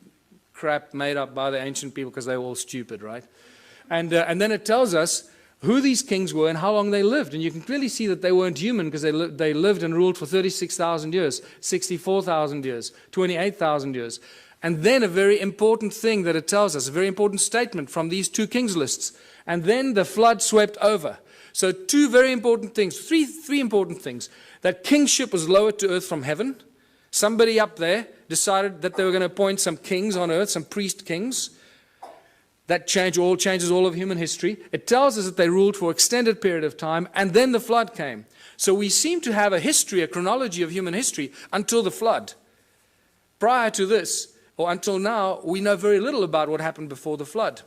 crap made up by the ancient people because they were all stupid, right? And then it tells us who these kings were and how long they lived. And you can clearly see that they weren't human, because they lived and ruled for 36,000 years, 64,000 years, 28,000 years. And then a very important thing that it tells us, a very important statement from these two kings lists. And then the flood swept over. So two very important things, three important things. That kingship was lowered to earth from heaven. Somebody up there decided that they were going to appoint some kings on earth, some priest kings. That changes all of human history. It tells us that they ruled for an extended period of time, and then the flood came. So we seem to have a history, a chronology of human history until the flood. Prior to this, or until now, we know very little about what happened before the flood.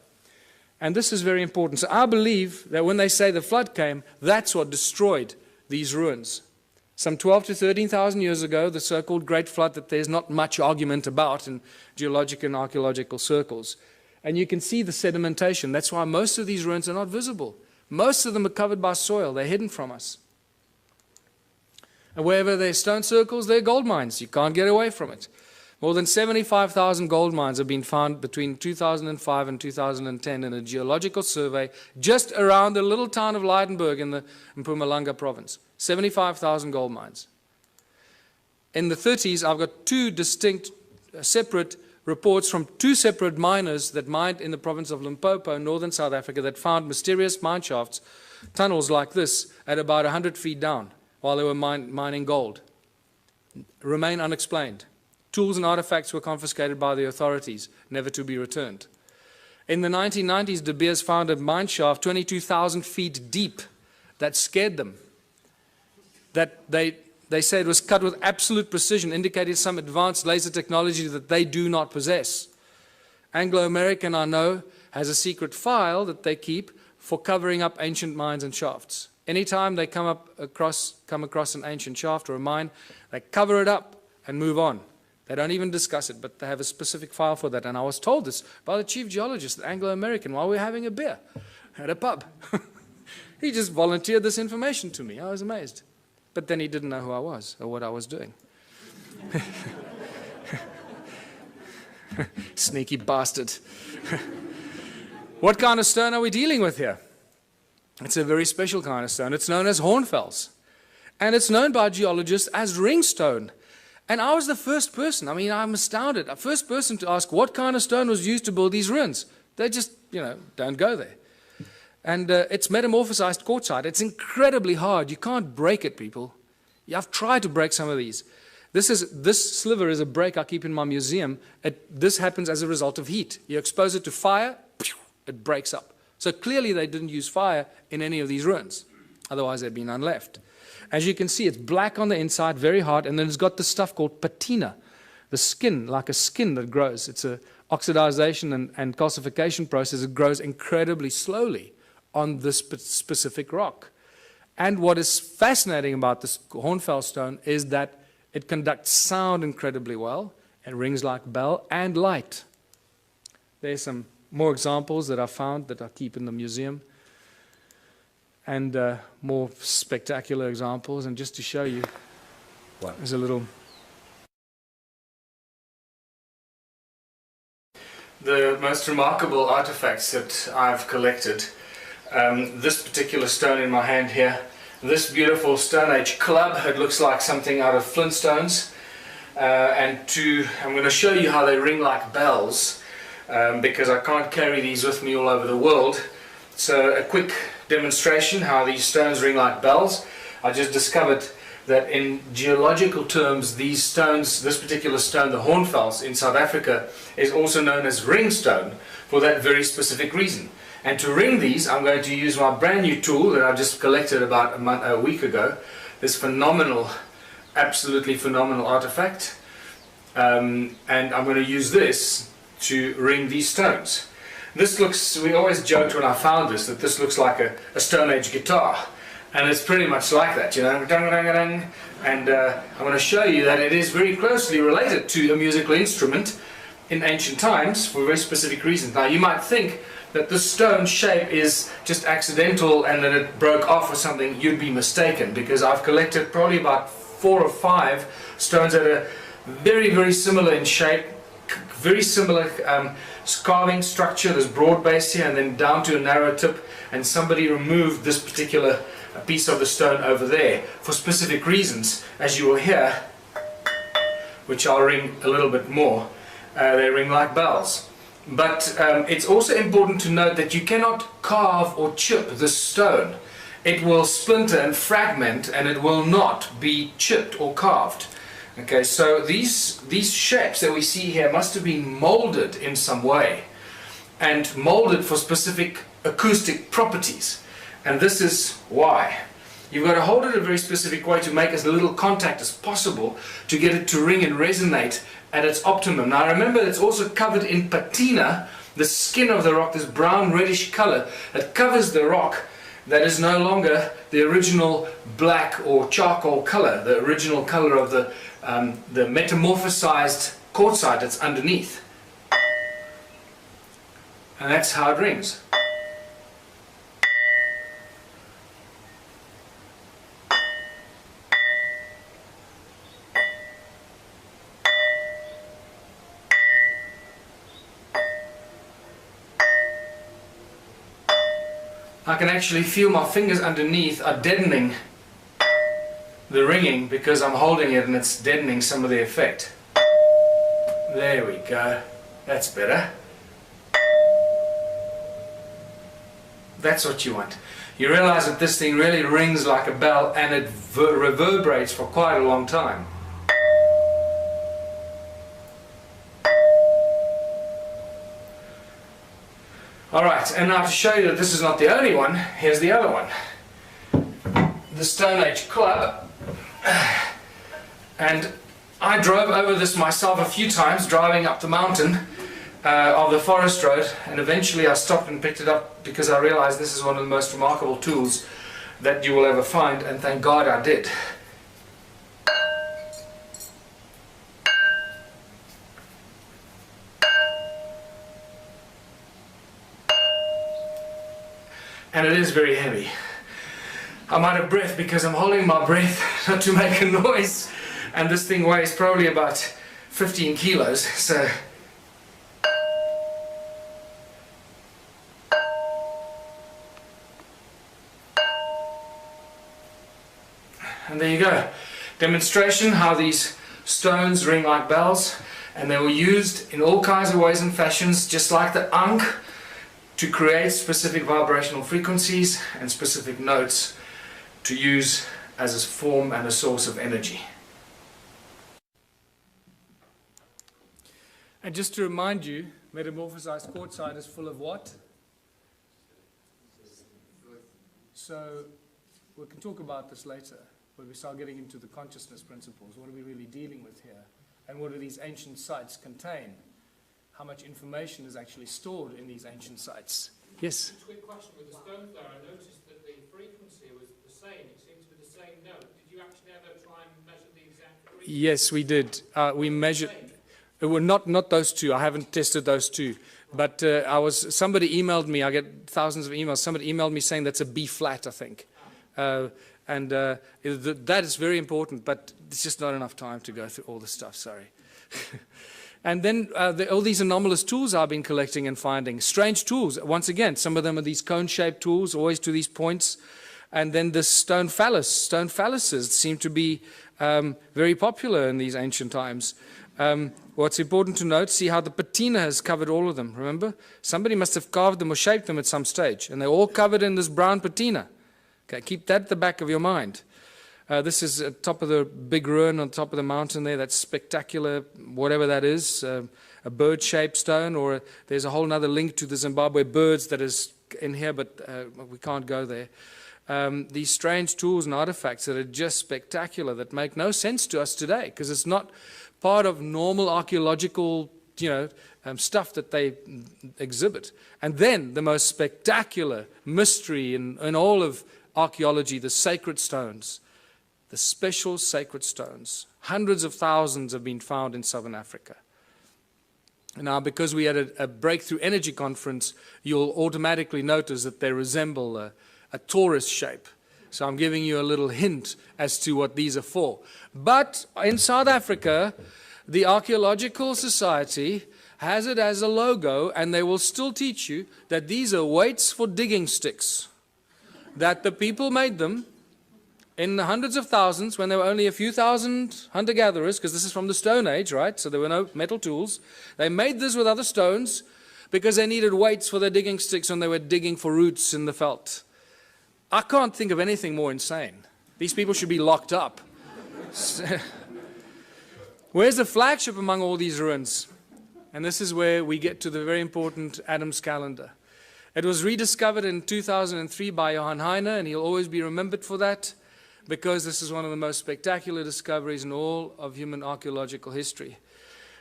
And this is very important. So I believe that when they say the flood came, that's what destroyed these ruins. Some 12 to 13,000 years ago, the so-called Great Flood that there's not much argument about in geologic and archaeological circles. And you can see the sedimentation. That's why most of these ruins are not visible. Most of them are covered by soil. They're hidden from us. And wherever there are stone circles, there are gold mines. You can't get away from it. More than 75,000 gold mines have been found between 2005 and 2010 in a geological survey just around the little town of Leidenburg in Mpumalanga province. 75,000 gold mines. In the 30s, I've got two distinct, separate reports from two separate miners that mined in the province of Limpopo, northern South Africa, that found mysterious mine shafts, tunnels like this, at about 100 feet down while they were mining gold. Remain unexplained. Tools and artifacts were confiscated by the authorities, never to be returned. In the 1990s, De Beers found a mine shaft 22,000 feet deep that scared them. That they said was cut with absolute precision, indicating some advanced laser technology that they do not possess. Anglo-American, I know, has a secret file that they keep for covering up ancient mines and shafts. Anytime they come across an ancient shaft or a mine, they cover it up and move on. They don't even discuss it, but they have a specific file for that. And I was told this by the chief geologist, the Anglo-American, while we were having a beer at a pub. He just volunteered this information to me. I was amazed. But then he didn't know who I was or what I was doing. Sneaky bastard. What kind of stone are we dealing with here? It's a very special kind of stone. It's known as hornfels. And it's known by geologists as ringstone. And I was the first person, I'm astounded, the first person to ask what kind of stone was used to build these ruins. They just, don't go there. And it's metamorphosized quartzite. It's incredibly hard. You can't break it, people. I've tried to break some of these. This sliver is a break I keep in my museum. This happens as a result of heat. You expose it to fire, it breaks up. So clearly they didn't use fire in any of these ruins. Otherwise there'd be none left. As you can see, it's black on the inside, very hard, and then it's got this stuff called patina, the skin, like a skin that grows. It's an oxidization and calcification process. It grows incredibly slowly on this specific rock. And what is fascinating about this hornfels stone is that it conducts sound incredibly well. It rings like bell and light. There's some more examples that I found that I keep in the museum. And more spectacular examples. And just to show you, there's a little... The most remarkable artifacts that I've collected, this particular stone in my hand here, this beautiful Stone Age club, it looks like something out of Flintstones. I'm going to show you how they ring like bells, because I can't carry these with me all over the world. So a quick demonstration how these stones ring like bells. I just discovered that in geological terms, these stones, this particular stone, the hornfels in South Africa, is also known as ringstone for that very specific reason. And to ring these, I'm going to use my brand new tool that I just collected about a week ago. This phenomenal, absolutely phenomenal artifact. And I'm going to use this to ring these stones. This looks, we always joked when I found this, that this looks like a Stone Age guitar. And it's pretty much like that, Dang, dang, dang. And I'm going to show you that it is very closely related to a musical instrument in ancient times for very specific reasons. Now you might think that this stone shape is just accidental and that it broke off or something. You'd be mistaken, because I've collected probably about 4 or 5 stones that are very, very similar in shape, very similar carving structure. There's broad base here and then down to a narrow tip, and somebody removed this particular piece of the stone over there for specific reasons, as you will hear, which I'll ring a little bit more. They ring like bells. But it's also important to note that you cannot carve or chip the stone. It will splinter and fragment, and it will not be chipped or carved. Okay, so these shapes that we see here must have been molded in some way, and molded for specific acoustic properties. And this is why. You've got to hold it a very specific way to make as little contact as possible to get it to ring and resonate at its optimum. Now remember, it's also covered in patina, the skin of the rock, this brown reddish color that covers the rock, that is no longer the original black or charcoal color, the original color of the metamorphosized quartzite that's underneath. And that's how it rings. I can actually feel my fingers underneath are deadening the ringing because I'm holding it and it's deadening some of the effect. There we go. That's better. That's what you want. You realize that this thing really rings like a bell and it reverberates for quite a long time. Alright, and now to show you that this is not the only one, here's the other one. The Stone Age Club. And I drove over this myself a few times, driving up the mountain of the forest road, and eventually I stopped and picked it up because I realized this is one of the most remarkable tools that you will ever find, and thank God I did. And it is very heavy. I'm out of breath because I'm holding my breath not to make a noise, and this thing weighs probably about 15 kilos, so and there you go. Demonstration how these stones ring like bells, and they were used in all kinds of ways and fashions, just like the ankh, to create specific vibrational frequencies and specific notes to use as a form and a source of energy. And just to remind you, metamorphosized quartzite is full of what? So we can talk about this later when we start getting into the consciousness principles. What are we really dealing with here? And what do these ancient sites contain? How much information is actually stored in these ancient sites? Yes? Just a quick question with the stone there. I noticed that the frequency was the same. It seemed to be the same note. Did you actually ever try and measure the exact frequency? Yes, we did. We measured. Well, not those two. I haven't tested those two. But somebody emailed me. I get thousands of emails. Somebody emailed me saying that's a B flat, I think. That is very important, but it's just not enough time to go through all this stuff. Sorry. And then all these anomalous tools I've been collecting and finding. Strange tools. Once again, some of them are these cone-shaped tools, always to these points. And then the stone phallus. Stone phalluses seem to be very popular in these ancient times. What's important to note, see how the patina has covered all of them, remember? Somebody must have carved them or shaped them at some stage. And they're all covered in this brown patina. Okay, keep that at the back of your mind. This is at top of the big ruin on top of the mountain there. That's spectacular, whatever that is, a bird-shaped stone, or there's a whole other link to the Zimbabwe birds that is in here, but we can't go there. These strange tools and artifacts that are just spectacular, that make no sense to us today, because it's not part of normal archaeological, stuff that they exhibit. And then the most spectacular mystery in all of archaeology, the sacred stones. The special sacred stones. Hundreds of thousands have been found in southern Africa. Now, because we had a breakthrough energy conference, you'll automatically notice that they resemble a torus shape. So I'm giving you a little hint as to what these are for. But in South Africa, the Archaeological Society has it as a logo, and they will still teach you that these are weights for digging sticks. That the people made them, in the hundreds of thousands, when there were only a few thousand hunter-gatherers, because this is from the Stone Age, right? So there were no metal tools. They made this with other stones because they needed weights for their digging sticks when they were digging for roots in the veldt. I can't think of anything more insane. These people should be locked up. Where's the flagship among all these ruins? And this is where we get to the very important Adam's calendar. It was rediscovered in 2003 by Johann Heine, and he'll always be remembered for that, because this is one of the most spectacular discoveries in all of human archaeological history.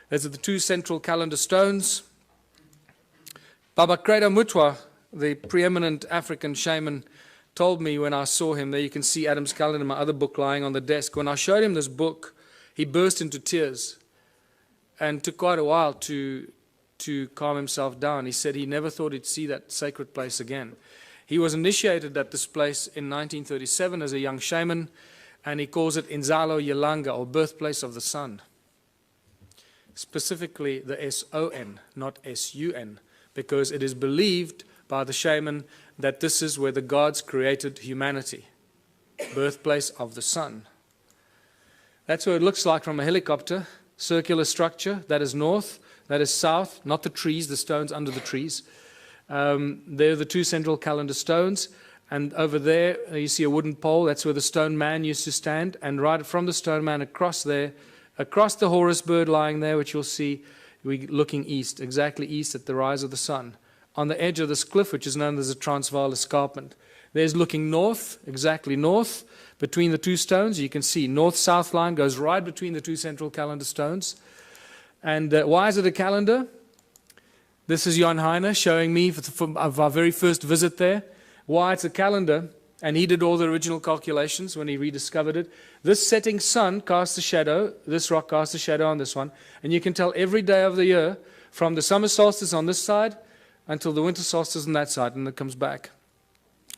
These are the two central calendar stones. Baba Credo Mutwa, the preeminent African shaman, told me when I saw him, there you can see Adam's calendar, my other book lying on the desk. When I showed him this book, he burst into tears and took quite a while to calm himself down. He said he never thought he'd see that sacred place again. He was initiated at this place in 1937 as a young shaman, and he calls it Inzalo Yelanga, or birthplace of the sun. Specifically the S-O-N, not S-U-N, because it is believed by the shaman that this is where the gods created humanity, birthplace of the sun. That's what it looks like from a helicopter, circular structure, that is north, that is south, not the trees, the stones under the trees. They're the two central calendar stones, and over there you see a wooden pole, that's where the stone man used to stand, and right from the stone man across there, across the Horus bird lying there, which you'll see, we're looking east, exactly east at the rise of the sun. On the edge of this cliff, which is known as the Transvaal Escarpment. There's looking north, exactly north, between the two stones. You can see north-south line goes right between the two central calendar stones. And why is it a calendar? This is Jan Heine showing me of our very first visit there, why it's a calendar. And he did all the original calculations when he rediscovered it. This setting sun casts a shadow, this rock casts a shadow on this one. And you can tell every day of the year, from the summer solstice on this side until the winter solstice on that side, and it comes back.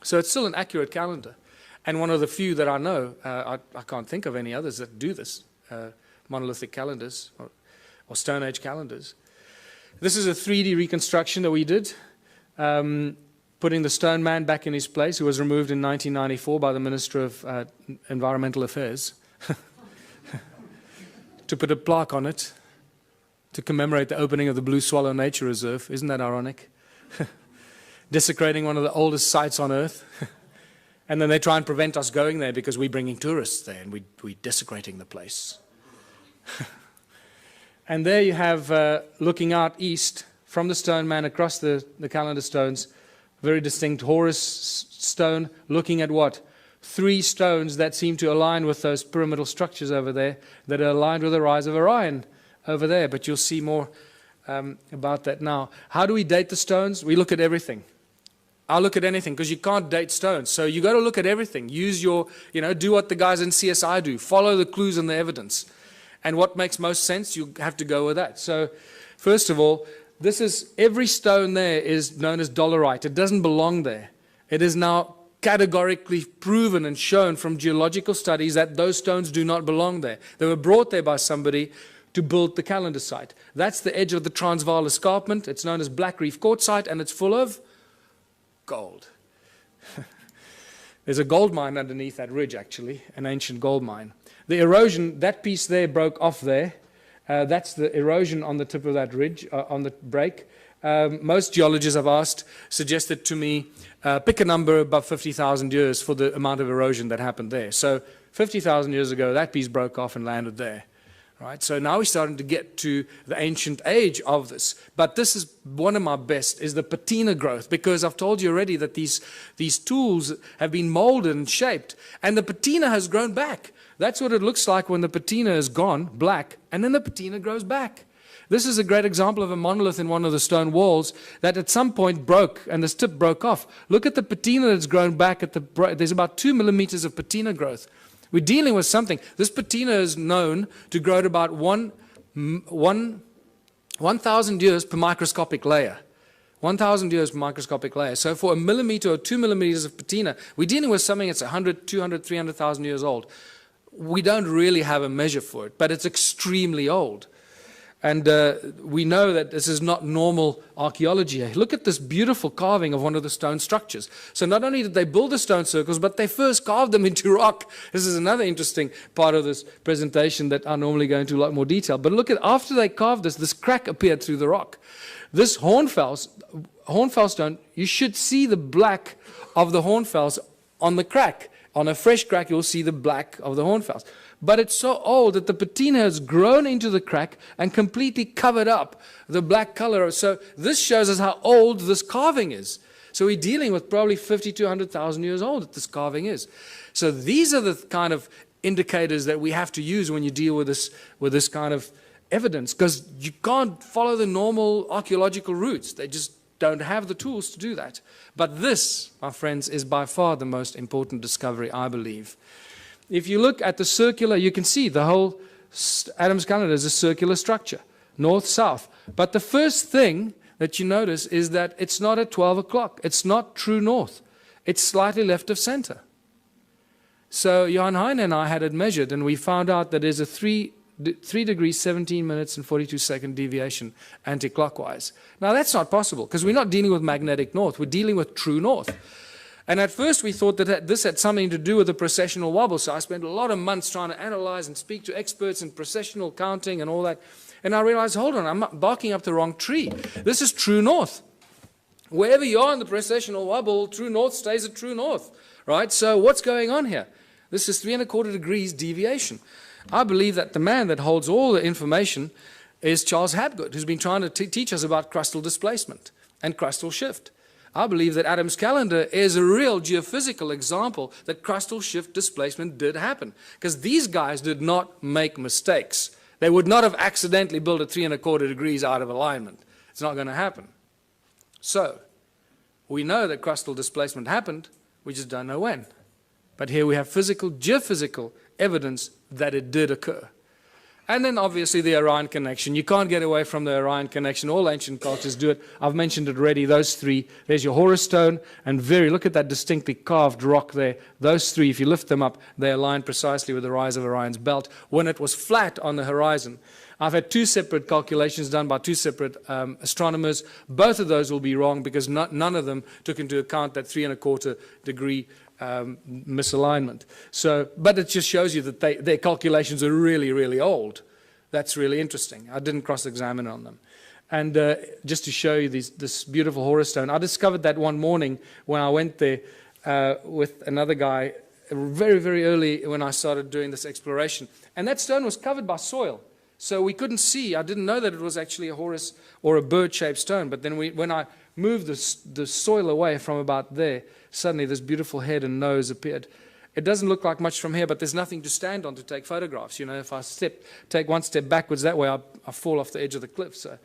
So it's still an accurate calendar. And one of the few that I know, I can't think of any others that do this, monolithic calendars or Stone Age calendars. This is a 3D reconstruction that we did, putting the stone man back in his place, who was removed in 1994 by the Minister of Environmental Affairs, to put a plaque on it to commemorate the opening of the Blue Swallow Nature Reserve. Isn't that ironic? Desecrating one of the oldest sites on Earth. And then they try and prevent us going there because we're bringing tourists there and we're desecrating the place. And there you have, looking out east from the stone man across the calendar stones, very distinct Horus stone, looking at what? 3 stones that seem to align with those pyramidal structures over there, that are aligned with the rise of Orion over there. But you'll see more about that now. How do we date the stones? We look at everything. I'll look at anything, because you can't date stones. So you got to look at everything. Use your, do what the guys in CSI do. Follow the clues and the evidence. And what makes most sense, you have to go with that. So first of all, this is, every stone there is known as dolerite. It doesn't belong there. It is now categorically proven and shown from geological studies that those stones do not belong there. They were brought there by somebody to build the calendar site. That's the edge of the Transvaal Escarpment. It's known as Black Reef Quartzite, and it's full of gold. There's a gold mine underneath that ridge, actually, an ancient gold mine. The erosion, that piece there broke off there. That's the erosion on the tip of that ridge, on the break. Most geologists I've asked suggested to me, pick a number above 50,000 years for the amount of erosion that happened there. So 50,000 years ago, that piece broke off and landed there. Right? So now we're starting to get to the ancient age of this. But this is one of my best, is the patina growth, because I've told you already that these tools have been molded and shaped, and the patina has grown back. That's what it looks like when the patina is gone, black, and then the patina grows back. This is a great example of a monolith in one of the stone walls that at some point broke, and this tip broke off. Look at the patina that's grown back. There's about 2 millimeters of patina growth. We're dealing with something. This patina is known to grow at about 1,000 years per microscopic layer. 1,000 years per microscopic layer. So for a millimeter or 2 millimeters of patina, we're dealing with something that's 100, 200, 300,000 years old. We don't really have a measure for it, but it's extremely old. And we know that this is not normal archaeology. Look at this beautiful carving of one of the stone structures. So not only did they build the stone circles, but they first carved them into rock. This is another interesting part of this presentation that I normally go into a lot more detail. But look at, after they carved this crack appeared through the rock. This hornfell stone, you should see the black of the hornfells on the crack. On a fresh crack, you'll see the black of the hornfells. But it's so old that the patina has grown into the crack and completely covered up the black color. So this shows us how old this carving is. So we're dealing with probably 50 to 100,000 years old that this carving is. So these are the kind of indicators that we have to use when you deal with this kind of evidence, because you can't follow the normal archaeological routes. They just don't have the tools to do that. But this, my friends, is by far the most important discovery, I believe. If you look at the circular, you can see the whole Adam's calendar is a circular structure, north-south. But the first thing that you notice is that it's not at 12 o'clock. It's not true north. It's slightly left of center. So Johan Heine and I had it measured, and we found out that there's a 3 degrees, 17 minutes, and 42-second deviation anti-clockwise. Now, that's not possible, because we're not dealing with magnetic north. We're dealing with true north. And at first, we thought that this had something to do with the precessional wobble. So I spent a lot of months trying to analyze and speak to experts in precessional counting and all that. And I realized, hold on, I'm barking up the wrong tree. This is true north. Wherever you are in the precessional wobble, true north stays at true north, right? So what's going on here? This is 3¼ degrees deviation. I believe that the man that holds all the information is Charles Hapgood, who's been trying to teach us about crustal displacement and crustal shift. I believe that Adam's calendar is a real geophysical example that crustal shift displacement did happen. Because these guys did not make mistakes. They would not have accidentally built a 3¼ degrees out of alignment. It's not going to happen. So, we know that crustal displacement happened, we just don't know when. But here we have physical, geophysical evidence that it did occur. And then obviously the Orion connection. You can't get away from the Orion connection. All ancient cultures do it. I've mentioned it already, those three. There's your Horus stone, and look at that distinctly carved rock there. Those three, if you lift them up, they align precisely with the rise of Orion's belt when it was flat on the horizon. I've had two separate calculations done by two separate astronomers. Both of those will be wrong because none of them took into account that 3¼ degree misalignment. So, but it just shows you that their calculations are really, really old. That's really interesting. I didn't cross-examine on them. And just to show you this beautiful Horus stone, I discovered that one morning when I went there with another guy very, very early when I started doing this exploration. And that stone was covered by soil. So we couldn't see. I didn't know that it was actually a Horus or a bird-shaped stone. But then when I moved the soil away from about there, suddenly this beautiful head and nose appeared. It doesn't look like much from here, but there's nothing to stand on to take photographs. You know, if I take one step backwards that way, I fall off the edge of the cliff. So,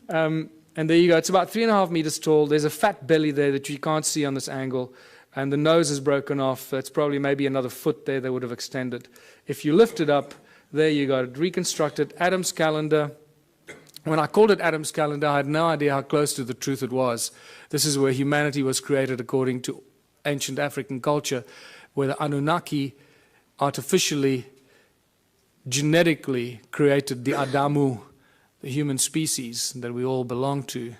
and there you go. It's about 3.5 meters tall. There's a fat belly there that you can't see on this angle. And the nose is broken off. It's probably maybe another foot there that would have extended. If you lift it up, there you go. Reconstructed Adam's calendar. When I called it Adam's calendar, I had no idea how close to the truth it was. This is where humanity was created according to ancient African culture, where the Annunaki artificially, genetically created the Adamu, the human species that we all belong to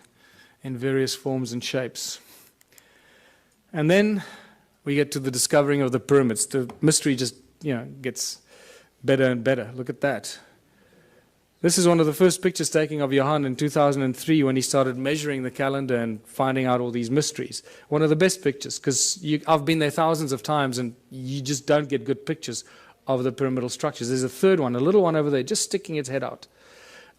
in various forms and shapes. And then we get to the discovering of the pyramids. The mystery just, gets better and better. Look at that. This is one of the first pictures taken of Johan in 2003 when he started measuring the calendar and finding out all these mysteries. One of the best pictures, because I've been there thousands of times and you just don't get good pictures of the pyramidal structures. There's a third one, a little one over there, just sticking its head out.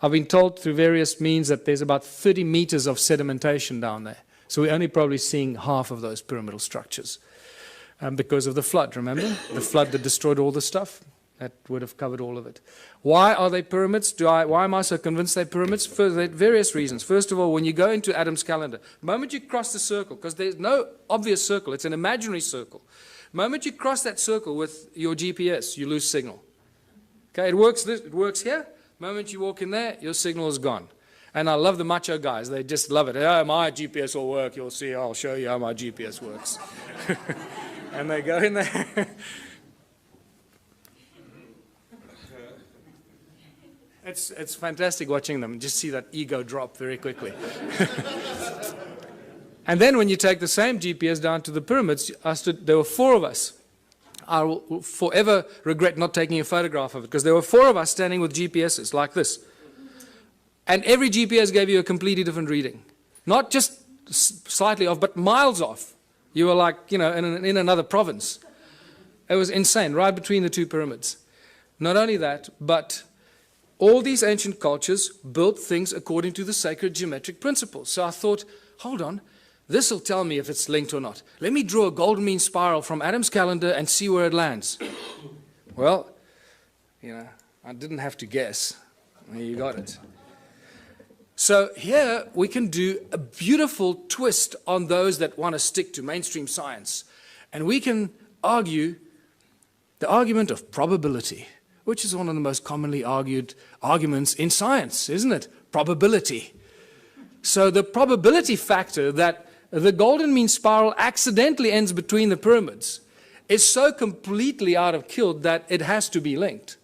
I've been told through various means that there's about 30 meters of sedimentation down there. So we're only probably seeing half of those pyramidal structures because of the flood, remember? The flood that destroyed all the stuff. That would have covered all of it. Why are they pyramids? Why am I so convinced they're pyramids? For various reasons. First of all, when you go into Adam's calendar, the moment you cross the circle, because there's no obvious circle, it's an imaginary circle. The moment you cross that circle with your GPS, you lose signal. Okay, it works here. The moment you walk in there, your signal is gone. And I love the macho guys. They just love it. Oh, my GPS will work. You'll see. I'll show you how my GPS works. And they go in there. It's fantastic watching them. Just see that ego drop very quickly. And then when you take the same GPS down to the pyramids, there were 4 of us. I will forever regret not taking a photograph of it, because there were 4 of us standing with GPSs like this. And every GPS gave you a completely different reading. Not just slightly off, but miles off. You were like, in another province. It was insane, right between the 2 pyramids. Not only that, but all these ancient cultures built things according to the sacred geometric principles. So I thought, hold on, this will tell me if it's linked or not. Let me draw a golden mean spiral from Adam's calendar and see where it lands. Well, I didn't have to guess. You got it. So here we can do a beautiful twist on those that want to stick to mainstream science. And we can argue the argument of probability, which is one of the most commonly argued arguments in science, isn't it? Probability. So the probability factor that the golden mean spiral accidentally ends between the pyramids is so completely out of kilter that it has to be linked.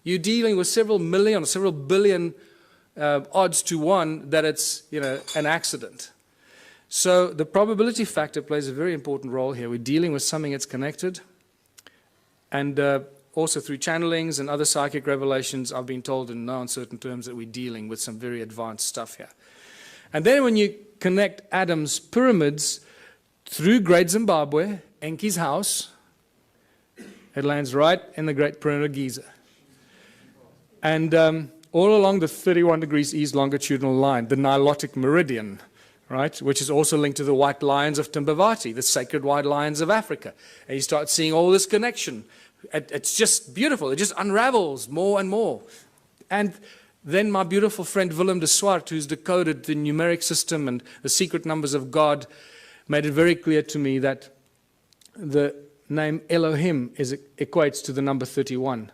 You're dealing with several million or several billion odds to 1 that it's an accident. So the probability factor plays a very important role here. We're dealing with something that's connected, and also through channelings and other psychic revelations, I've been told in no uncertain terms that we're dealing with some very advanced stuff here. And then when you connect Adam's pyramids through Great Zimbabwe, Enki's house, it lands right in the Great Pyramid of Giza. And all along the 31 degrees east longitudinal line, the Nilotic meridian, right, which is also linked to the white lions of Timbavati, the sacred white lions of Africa. And you start seeing all this connection. It's just beautiful. It just unravels more and more. And then my beautiful friend Willem de Swart, who's decoded the numeric system and the secret numbers of God, made it very clear to me that the name Elohim equates to the number 31.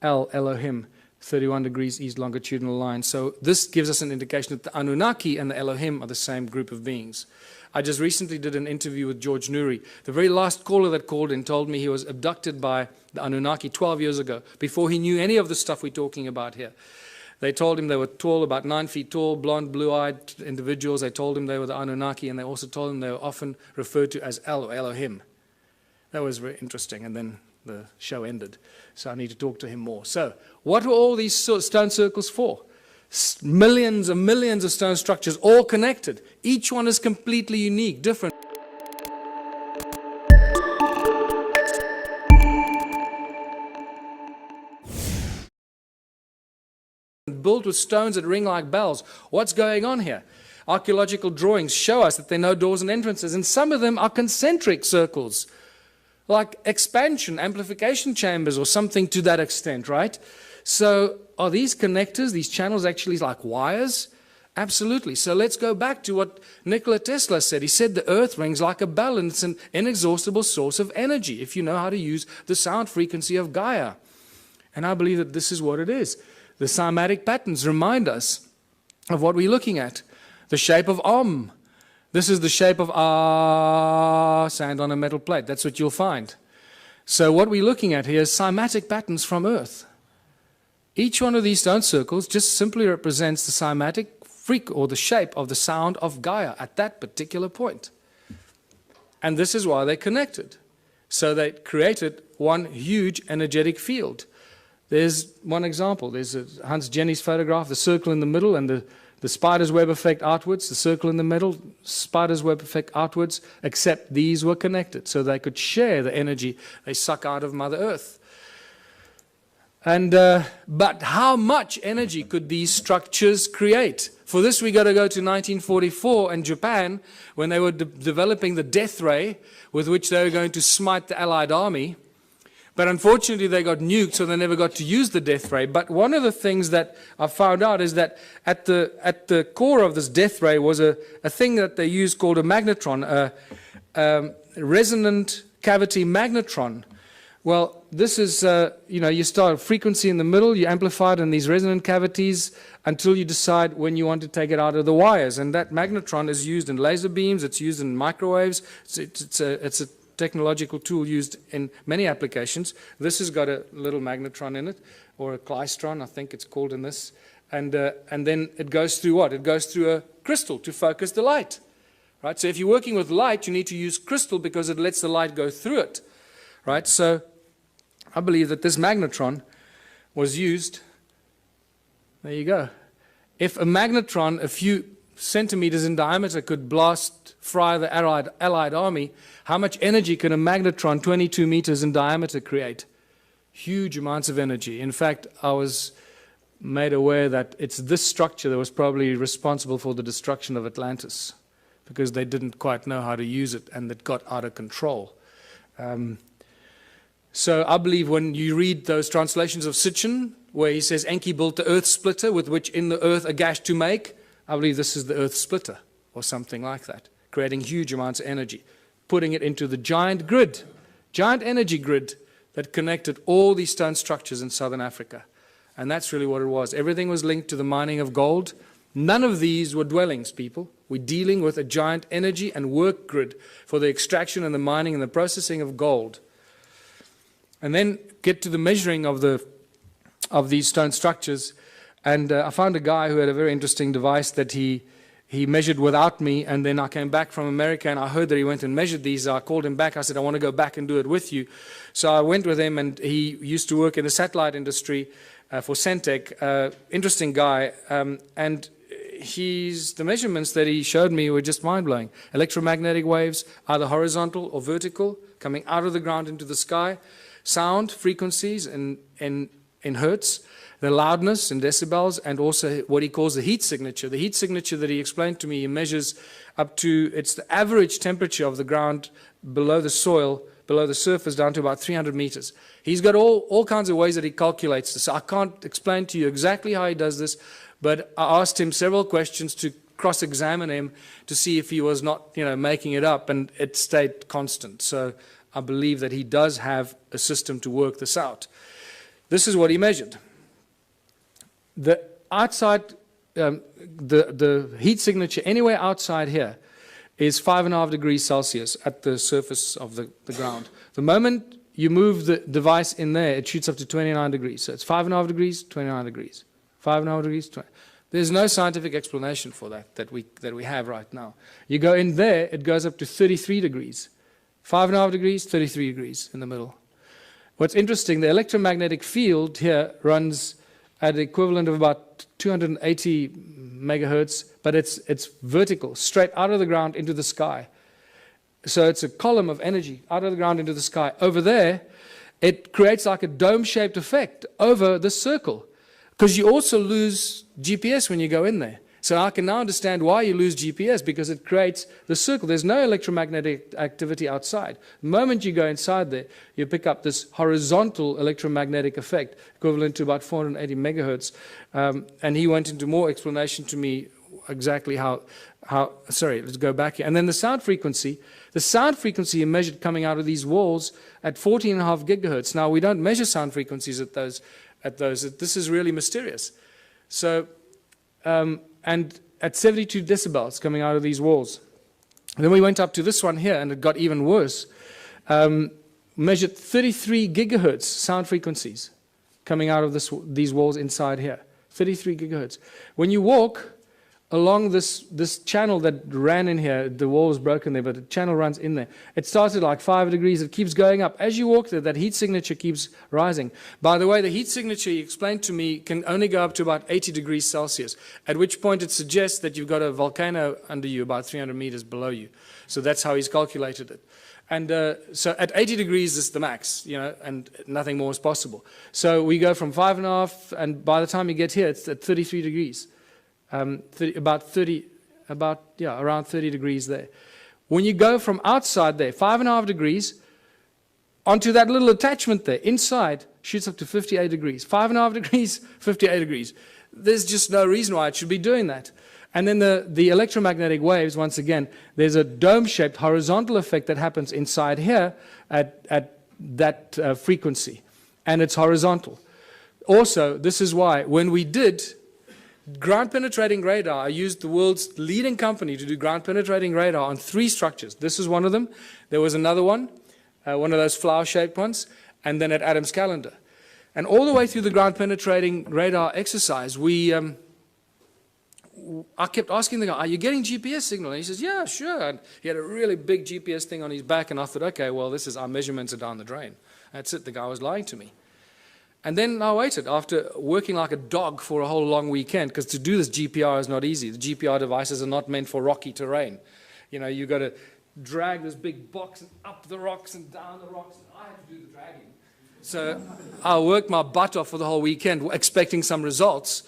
Elohim. 31 degrees east longitudinal line. So this gives us an indication that the Annunaki and the Elohim are the same group of beings. I just recently did an interview with George Nuri. The very last caller that called in told me he was abducted by the Annunaki 12 years ago, before he knew any of the stuff we're talking about here. They told him they were tall, about 9 feet tall, blonde, blue-eyed individuals. They told him they were the Anunnaki, and they also told him they were often referred to as El or Elohim. That was very interesting, and then the show ended. So I need to talk to him more. So what were all these stone circles for? Millions and millions of stone structures, all connected. Each one is completely unique, different. Built with stones that ring like bells. What's going on here? Archaeological drawings show us that there are no doors and entrances, and some of them are concentric circles, like expansion, amplification chambers or something to that extent, right? So are these connectors, these channels actually like wires? Absolutely. So let's go back to what Nikola Tesla said. He said the earth rings like a bell, and it's an inexhaustible source of energy if you know how to use the sound frequency of Gaia. And I believe that this is what it is. The cymatic patterns remind us of what we're looking at. The shape of Om. This is the shape of sand on a metal plate. That's what you'll find. So what we're looking at here is cymatic patterns from Earth. Each one of these stone circles just simply represents the cymatic freak or the shape of the sound of Gaia at that particular point. And this is why they're connected. So they created one huge energetic field. There's one example. There's Hans Jenny's photograph, the circle in the middle and the spider's web effect outwards, the circle in the middle, spider's web effect outwards, except these were connected so they could share the energy they suck out of Mother Earth. And but how much energy could these structures create? For this, we got to go to 1944 and Japan, when they were developing the death ray with which they were going to smite the Allied army. But unfortunately, they got nuked, so they never got to use the death ray. But one of the things that I found out is that at the core of this death ray was a thing that they used called a magnetron, a resonant cavity magnetron. Well, this is, you start a frequency in the middle, you amplify it in these resonant cavities until you decide when you want to take it out of the wires. And that magnetron is used in laser beams, it's used in microwaves, it's a technological tool used in many applications. This has got a little magnetron in it, or a klystron, I think it's called in this. And then it goes through what? It goes through a crystal to focus the light. Right? So if you're working with light, you need to use crystal because it lets the light go through it. Right? So I believe that this magnetron was used. There you go. If a magnetron a few centimeters in diameter could fry the Allied army, how much energy can a magnetron 22 meters in diameter create? Huge amounts of energy. In fact, I was made aware that it's this structure that was probably responsible for the destruction of Atlantis, because they didn't quite know how to use it and it got out of control. So I believe when you read those translations of Sitchin, where he says Enki built the earth splitter with which in the earth a gash to make, I believe this is the earth splitter or something like that, creating huge amounts of energy, putting it into the giant grid, giant energy grid that connected all these stone structures in southern Africa. And that's really what it was. Everything was linked to the mining of gold. None of these were dwellings, people. We're dealing with a giant energy and work grid for the extraction and the mining and the processing of gold. And then get to the measuring of these stone structures. And I found a guy who had a very interesting device that he measured without me, and then I came back from America and I heard that he went and measured these. I called him back. I said, I want to go back and do it with you. So I went with him, and he used to work in the satellite industry for Centec. Interesting guy. And the measurements that he showed me were just mind-blowing. Electromagnetic waves, either horizontal or vertical, coming out of the ground into the sky. Sound frequencies in hertz. The loudness in decibels, and also what he calls the heat signature. The heat signature that he explained to me, he measures up to, it's the average temperature of the ground below the soil, below the surface, down to about 300 meters. He's got all kinds of ways that he calculates this. I can't explain to you exactly how he does this, but I asked him several questions to cross-examine him to see if he was not, making it up, and it stayed constant. So I believe that he does have a system to work this out. This is what he measured. The outside, the heat signature anywhere outside here is 5.5 degrees Celsius at the surface of the ground. The moment you move the device in there, it shoots up to 29 degrees. So it's 5.5 degrees, 29 degrees. 5.5 degrees, 20. There's no scientific explanation for that we have right now. You go in there, it goes up to 33 degrees. 5.5 degrees, 33 degrees in the middle. What's interesting, the electromagnetic field here runs at the equivalent of about 280 megahertz, but it's vertical, straight out of the ground into the sky. So it's a column of energy out of the ground into the sky. Over there, it creates like a dome-shaped effect over the circle, because you also lose GPS when you go in there. So I can now understand why you lose GPS, because it creates the circle. There's no electromagnetic activity outside. The moment you go inside there, you pick up this horizontal electromagnetic effect, equivalent to about 480 megahertz. And he went into more explanation to me exactly how, sorry, let's go back here. And then the sound frequency he measured coming out of these walls at 14.5 gigahertz. Now, we don't measure sound frequencies at those. This is really mysterious. So, and at 72 decibels coming out of these walls. And then we went up to this one here, and it got even worse. Measured 33 gigahertz sound frequencies coming out of these walls inside here. 33 gigahertz. When you walk along this channel that ran in here, the wall was broken there, but the channel runs in there. It started like 5 degrees. It keeps going up. As you walk there, that heat signature keeps rising. By the way, the heat signature, he explained to me, can only go up to about 80 degrees Celsius, at which point it suggests that you've got a volcano under you about 300 meters below you. So that's how he's calculated it. And so at 80 degrees is the max, and nothing more is possible. So we go from 5.5, and by the time you get here, it's at 33 degrees. Around 30 degrees there. When you go from outside there, 5.5 degrees, onto that little attachment there, inside, shoots up to 58 degrees. 5.5 degrees, 58 degrees. There's just no reason why it should be doing that. And then the electromagnetic waves, once again, there's a dome-shaped horizontal effect that happens inside here at that frequency. And it's horizontal. Also, this is why when we did ground-penetrating radar, I used the world's leading company to do ground-penetrating radar on 3 structures. This is one of them. There was another one. one of those flower-shaped ones, and then at Adam's calendar. And all the way through the ground-penetrating radar exercise, I kept asking the guy, are you getting GPS signal? And he says, yeah, sure. And he had a really big GPS thing on his back, and I thought, okay, well, this is our measurements are down the drain. That's it. The guy was lying to me. And then I waited after working like a dog for a whole long weekend, because to do this GPR is not easy. The GPR devices are not meant for rocky terrain. You know, you've got to drag this big box and up the rocks and down the rocks. And I had to do the dragging. So I worked my butt off for the whole weekend expecting some results.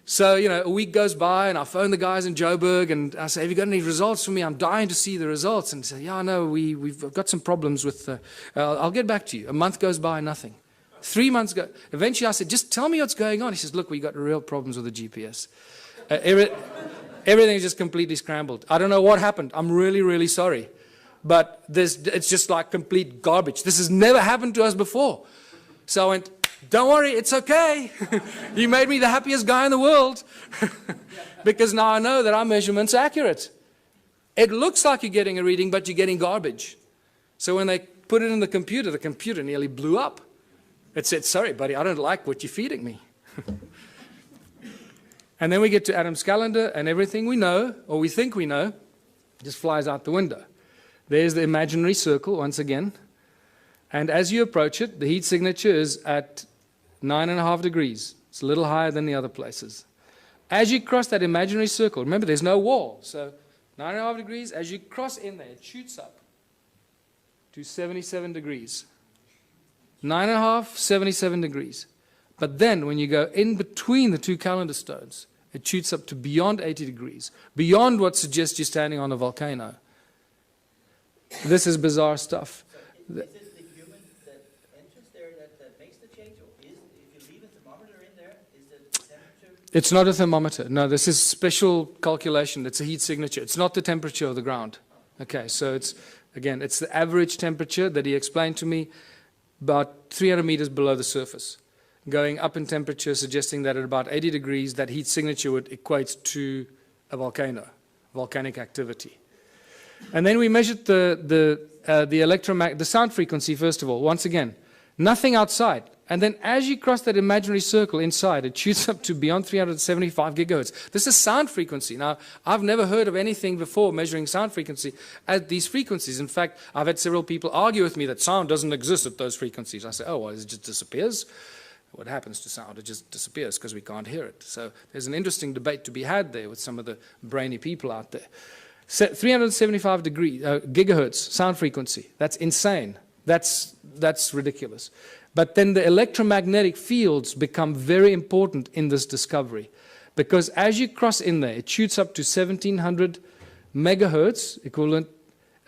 So, you know, a week goes by and I phone the guys in Joburg and I say, have you got any results for me? I'm dying to see the results. And they say, yeah, no, we've got some problems with, I'll get back to you. A month goes by, nothing. 3 months go. Eventually I said, just tell me what's going on. He says, look, we got real problems with the GPS. Everything is just completely scrambled. I don't know what happened. I'm really, really sorry. But it's just like complete garbage. This has never happened to us before. So I went, don't worry, it's okay. You made me the happiest guy in the world. Because now I know that our measurement's accurate. It looks like you're getting a reading, but you're getting garbage. So when they put it in the computer nearly blew up. It said, sorry, buddy, I don't like what you're feeding me. And then we get to Adam's calendar, and everything we know, or we think we know, just flies out the window. There's the imaginary circle once again. And as you approach it, the heat signature is at 9.5 degrees. It's a little higher than the other places. As you cross that imaginary circle, remember there's no wall, so 9.5 degrees, as you cross in there, it shoots up to 77 degrees. 9.5, 77 degrees. But then when you go in between the two calendar stones, it shoots up to beyond 80 degrees, beyond what suggests you're standing on a volcano. This is bizarre stuff. Is it the human that enters there that makes the change? Or if you leave a thermometer in there, is it the temperature? It's not a thermometer. No, this is special calculation. It's a heat signature. It's not the temperature of the ground. Okay, so it's, again, it's the average temperature that he explained to me, about 300 meters below the surface, going up in temperature, suggesting that at about 80 degrees, that heat signature would equate to a volcano, volcanic activity. And then we measured the sound frequency, first of all. Once again, nothing outside. And then as you cross that imaginary circle inside, it shoots up to beyond 375 gigahertz. This is sound frequency. Now, I've never heard of anything before measuring sound frequency at these frequencies. In fact, I've had several people argue with me that sound doesn't exist at those frequencies. I say, oh, well, it just disappears. What happens to sound? It just disappears because we can't hear it. So there's an interesting debate to be had there with some of the brainy people out there. 375 gigahertz sound frequency. That's insane. That's ridiculous. But then the electromagnetic fields become very important in this discovery, because as you cross in there, it shoots up to 1700 megahertz, equivalent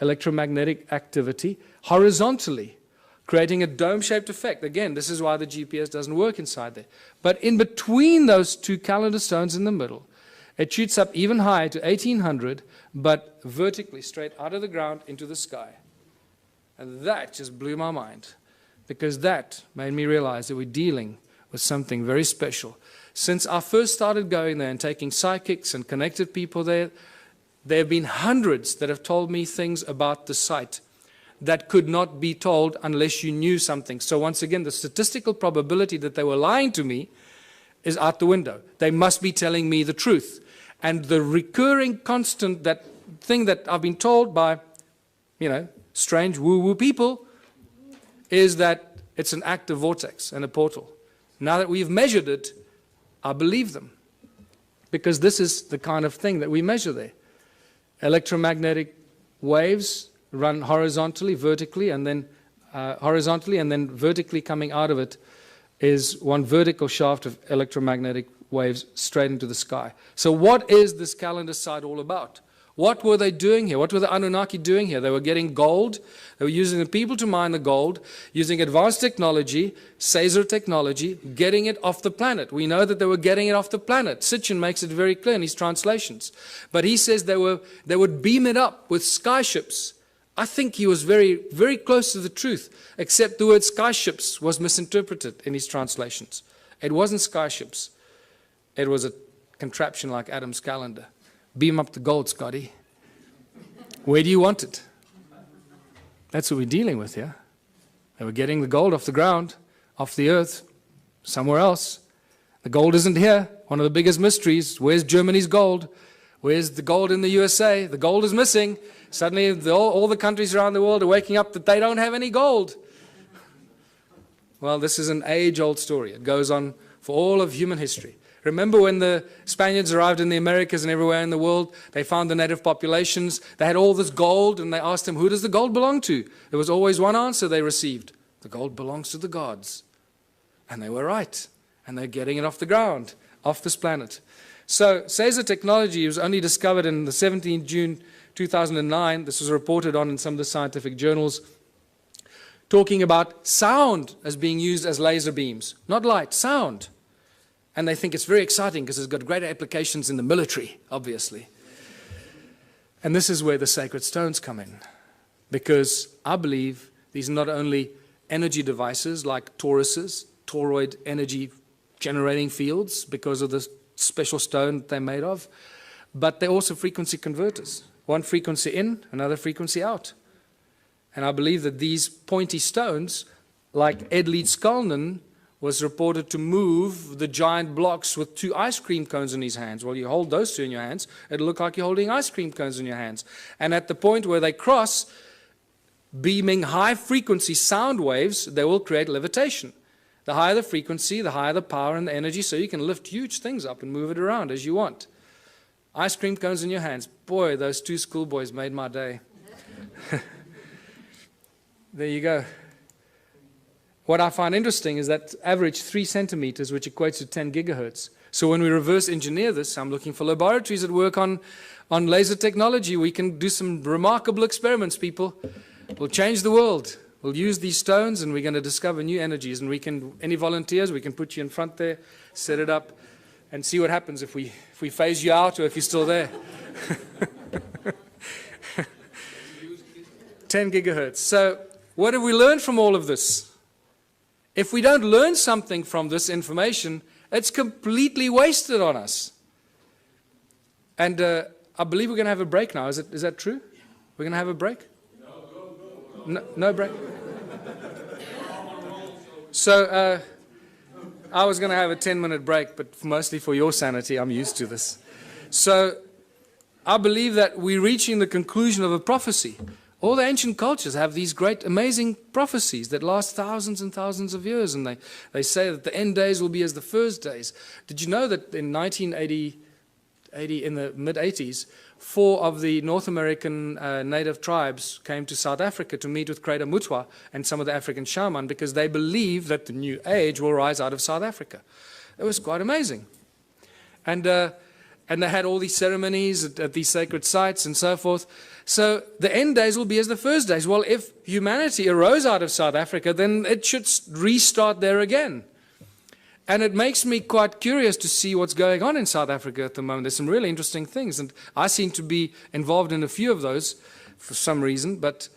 electromagnetic activity, horizontally, creating a dome-shaped effect. Again, this is why the GPS doesn't work inside there. But in between those two calendar stones in the middle, it shoots up even higher to 1800, but vertically, straight out of the ground into the sky. And that just blew my mind, because that made me realize that we're dealing with something very special. Since I first started going there and taking psychics and connected people there, there have been hundreds that have told me things about the site that could not be told unless you knew something. So once again, the statistical probability that they were lying to me is out the window. They must be telling me the truth. And the recurring constant, that thing that I've been told by, you know, strange woo-woo people, is that it's an active vortex and a portal. Now that we've measured it, I believe them, because this is the kind of thing that we measure there. Electromagnetic waves run horizontally, vertically, and then vertically coming out of it is one vertical shaft of electromagnetic waves straight into the sky. So what is this calendar site all about? What were they doing here? What were the Annunaki doing here? They were getting gold. They were using the people to mine the gold, using advanced technology, Caesar technology, getting it off the planet. We know that they were getting it off the planet. Sitchin makes it very clear in his translations. But he says they would beam it up with skyships. I think he was very, very close to the truth, except the word skyships was misinterpreted in his translations. It wasn't skyships. It was a contraption like Adam's calendar. Beam up the gold, Scotty. Where do you want it? That's what we're dealing with here. They were getting the gold off the ground, off the earth, somewhere else. The gold isn't here. One of the biggest mysteries. Where's Germany's gold? Where's the gold in the USA? The gold is missing. Suddenly all the countries around the world are waking up that they don't have any gold. Well, this is an age-old story. It goes on for all of human history. Remember when the Spaniards arrived in the Americas and everywhere in the world, they found the native populations, they had all this gold, and they asked them, who does the gold belong to? There was always one answer they received. The gold belongs to the gods. And they were right. And they're getting it off the ground, off this planet. So, says the technology was only discovered in the 17th June 2009. This was reported on in some of the scientific journals, talking about sound as being used as laser beams. Not light, sound. And they think it's very exciting because it's got great applications in the military, obviously. And this is where the sacred stones come in. Because I believe these are not only energy devices like toruses, toroid energy generating fields because of the special stone that they're made of, but they're also frequency converters. One frequency in, another frequency out. And I believe that these pointy stones, like Ed Leedskalnin, was reported to move the giant blocks with 2 ice cream cones in his hands. Well, you hold those 2 in your hands, it'll look like you're holding ice cream cones in your hands. And at the point where they cross, beaming high-frequency sound waves, they will create levitation. The higher the frequency, the higher the power and the energy, so you can lift huge things up and move it around as you want. Ice cream cones in your hands. Boy, those 2 schoolboys made my day. There you go. What I find interesting is that average 3 centimeters, which equates to 10 gigahertz. So when we reverse engineer this, I'm looking for laboratories that work on laser technology. We can do some remarkable experiments, people. We'll change the world. We'll use these stones and we're going to discover new energies. And we can, any volunteers, we can put you in front there, set it up, and see what happens if we phase you out or if you're still there. 10 gigahertz. So what have we learned from all of this? If we don't learn something from this information, it's completely wasted on us. And I believe we're going to have a break now. Is that true? We're going to have a break? No break? So I was going to have a 10-minute break, but mostly for your sanity, I'm used to this. So I believe that we're reaching the conclusion of a prophecy. All the ancient cultures have these great, amazing prophecies that last thousands and thousands of years, and they say that the end days will be as the first days. Did you know that in 1980, in the mid-80s, 4 of the North American native tribes came to South Africa to meet with Creator Mutwa and some of the African shaman because they believe that the new age will rise out of South Africa. It was quite amazing. And they had all these ceremonies at these sacred sites and so forth. So the end days will be as the first days. Well, if humanity arose out of South Africa, then it should restart there again. And it makes me quite curious to see what's going on in South Africa at the moment. There's some really interesting things, and I seem to be involved in a few of those for some reason, but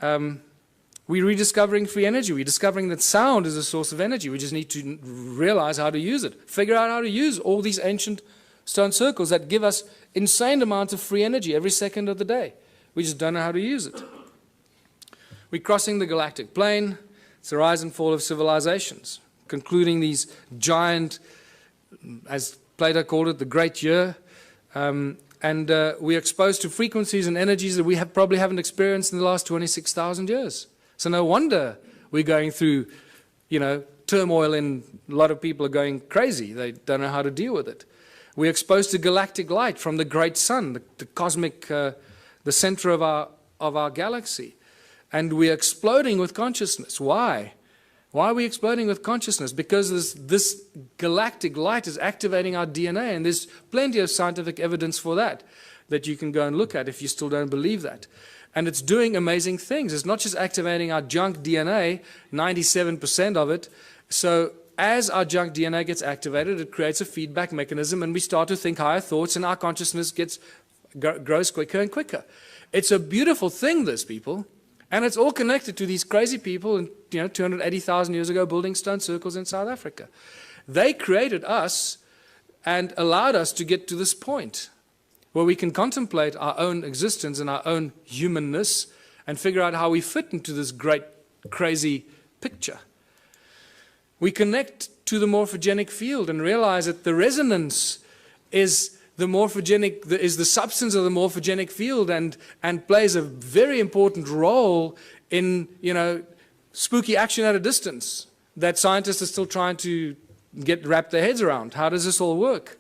we're rediscovering free energy. We're discovering that sound is a source of energy. We just need to realize how to use it, figure out how to use all these ancient stone circles that give us insane amounts of free energy every second of the day. We just don't know how to use it. We're crossing the galactic plane. It's the rise and fall of civilizations, concluding these giant, as Plato called it, the great year. We're exposed to frequencies and energies that we probably haven't experienced in the last 26,000 years. So no wonder we're going through, turmoil, and a lot of people are going crazy. They don't know how to deal with it. We're exposed to galactic light from the great sun, the cosmic, the center of our galaxy. And we're exploding with consciousness. Why? Why are we exploding with consciousness? Because this galactic light is activating our DNA, and there's plenty of scientific evidence for that you can go and look at if you still don't believe that. And it's doing amazing things. It's not just activating our junk DNA, 97% of it. So as our junk DNA gets activated, it creates a feedback mechanism, and we start to think higher thoughts, and our consciousness grows quicker and quicker. It's a beautiful thing, this, people. And it's all connected to these crazy people, and 280,000 years ago, building stone circles in South Africa. They created us and allowed us to get to this point where we can contemplate our own existence and our own humanness and figure out how we fit into this great, crazy picture. We connect to the morphogenic field and realize that the resonance is the morphogenic, is the substance of the morphogenic field, and plays a very important role in, spooky action at a distance that scientists are still trying to wrap their heads around. How does this all work?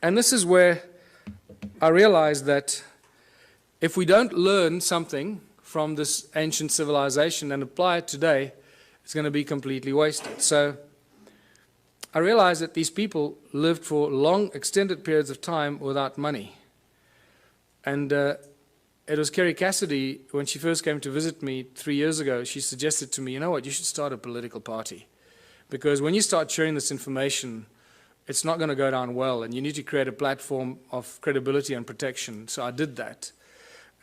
And this is where I realized that if we don't learn something from this ancient civilization and apply it today, it's going to be completely wasted. So I realized that these people lived for long, extended periods of time without money. And it was Kerry Cassidy, when she first came to visit me 3 years ago, she suggested to me, you know what, you should start a political party. Because when you start sharing this information, it's not going to go down well, and you need to create a platform of credibility and protection. So I did that.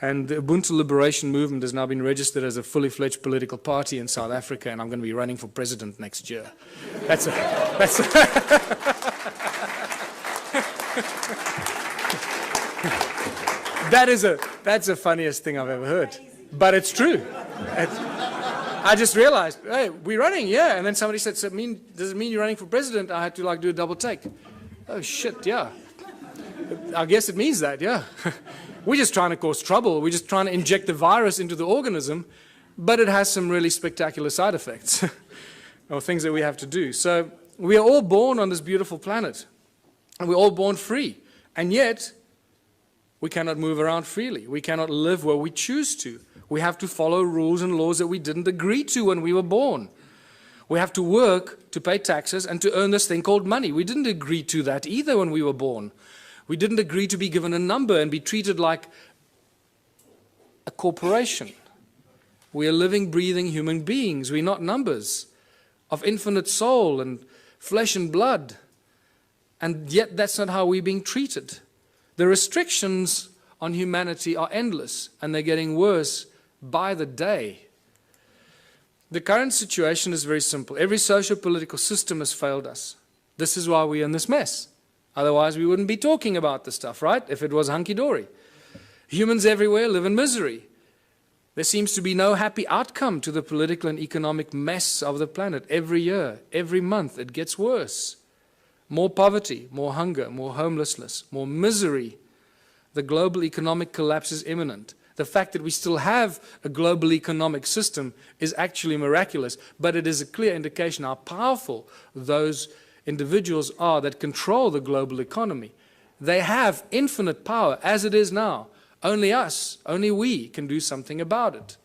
And the Ubuntu Liberation Movement has now been registered as a fully fledged political party in South Africa, and I'm going to be running for president next year. That's the funniest thing I've ever heard. But it's true. I just realized, hey, we're running, yeah. And then somebody said, does it mean you're running for president? I had to do a double take. Oh, shit, yeah. I guess it means that, yeah. We're just trying to cause trouble. We're just trying to inject the virus into the organism, but it has some really spectacular side effects or things that we have to do. So we are all born on this beautiful planet, and we're all born free. And yet, we cannot move around freely. We cannot live where we choose to. We have to follow rules and laws that we didn't agree to when we were born. We have to work to pay taxes and to earn this thing called money. We didn't agree to that either when we were born. We didn't agree to be given a number and be treated like a corporation. We are living, breathing human beings. We're not numbers of infinite soul and flesh and blood. And yet that's not how we're being treated. The restrictions on humanity are endless, and they're getting worse by the day. The current situation is very simple. Every socio-political system has failed us. This is why we're in this mess. Otherwise, we wouldn't be talking about this stuff, right? If it was hunky-dory. Humans everywhere live in misery. There seems to be no happy outcome to the political and economic mess of the planet. Every year, every month, it gets worse. More poverty, more hunger, more homelessness, more misery. The global economic collapse is imminent. The fact that we still have a global economic system is actually miraculous, but it is a clear indication how powerful those individuals are that control the global economy. They have infinite power as it is now. Only us, only we can do something about it.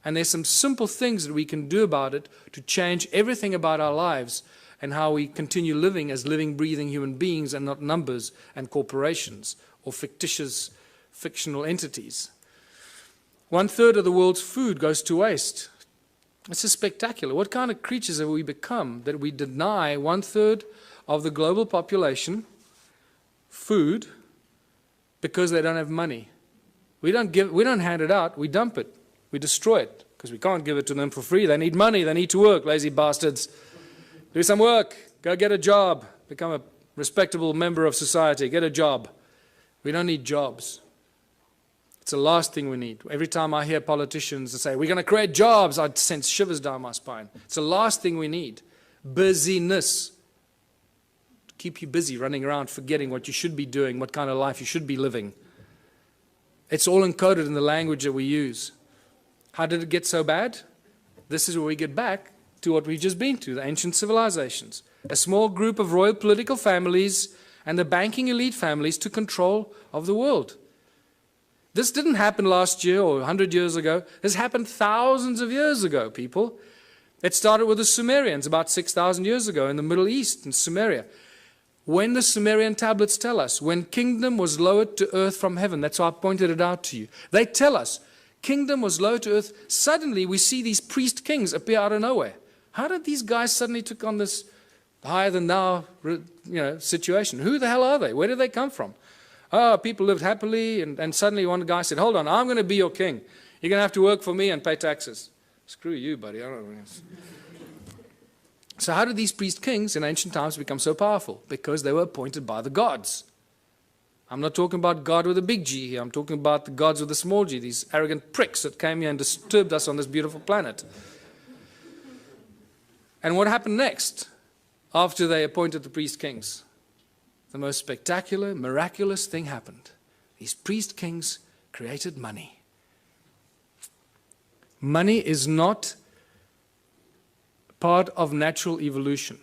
And there's some simple things that we can do about it to change everything about our lives and how we continue living as living, breathing human beings and not numbers and corporations or fictional entities. 1/3 of the world's food goes to waste. This is spectacular. What kind of creatures have we become that we deny 1/3 of the global population food because they don't have money? We don't hand it out, we dump it, we destroy it, because we can't give it to them for free. They need money, they need to work, lazy bastards. Do some work, go get a job, become a respectable member of society, get a job. We don't need jobs. It's the last thing we need. Every time I hear politicians say, we're going to create jobs, I sense shivers down my spine. It's the last thing we need. Busyness. Keep you busy, running around, forgetting what you should be doing, what kind of life you should be living. It's all encoded in the language that we use. How did it get so bad? This is where we get back to what we've just been to, the ancient civilizations. A small group of royal political families and the banking elite families took control of the world. This didn't happen last year or 100 years ago. This happened thousands of years ago, people. It started with the Sumerians about 6,000 years ago in the Middle East, in Sumeria. When the Sumerian tablets tell us, when kingdom was lowered to earth from heaven, that's why I pointed it out to you. They tell us, kingdom was lowered to earth. Suddenly we see these priest kings appear out of nowhere. How did these guys suddenly took on this higher than thou situation? Who the hell are they? Where did they come from? Oh, people lived happily, and suddenly one guy said, hold on, I'm going to be your king. You're going to have to work for me and pay taxes. Screw you, buddy. I don't know. So how did these priest kings in ancient times become so powerful? Because they were appointed by the gods. I'm not talking about God with a big G here. I'm talking about the gods with a small g, these arrogant pricks that came here and disturbed us on this beautiful planet. And what happened next after they appointed the priest kings? The most spectacular, miraculous thing happened. These priest kings created money. Money is not part of natural evolution.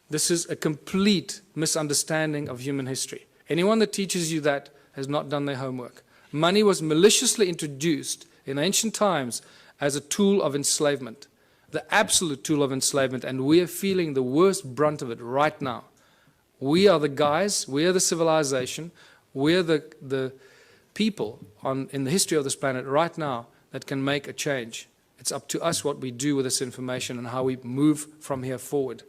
This is a complete misunderstanding of human history. Anyone that teaches you that has not done their homework. Money was maliciously introduced in ancient times as a tool of enslavement, the absolute tool of enslavement, and we are feeling the worst brunt of it right now. We are the guys, we are the civilization, we are the people in the history of this planet right now that can make a change. It's up to us what we do with this information and how we move from here forward.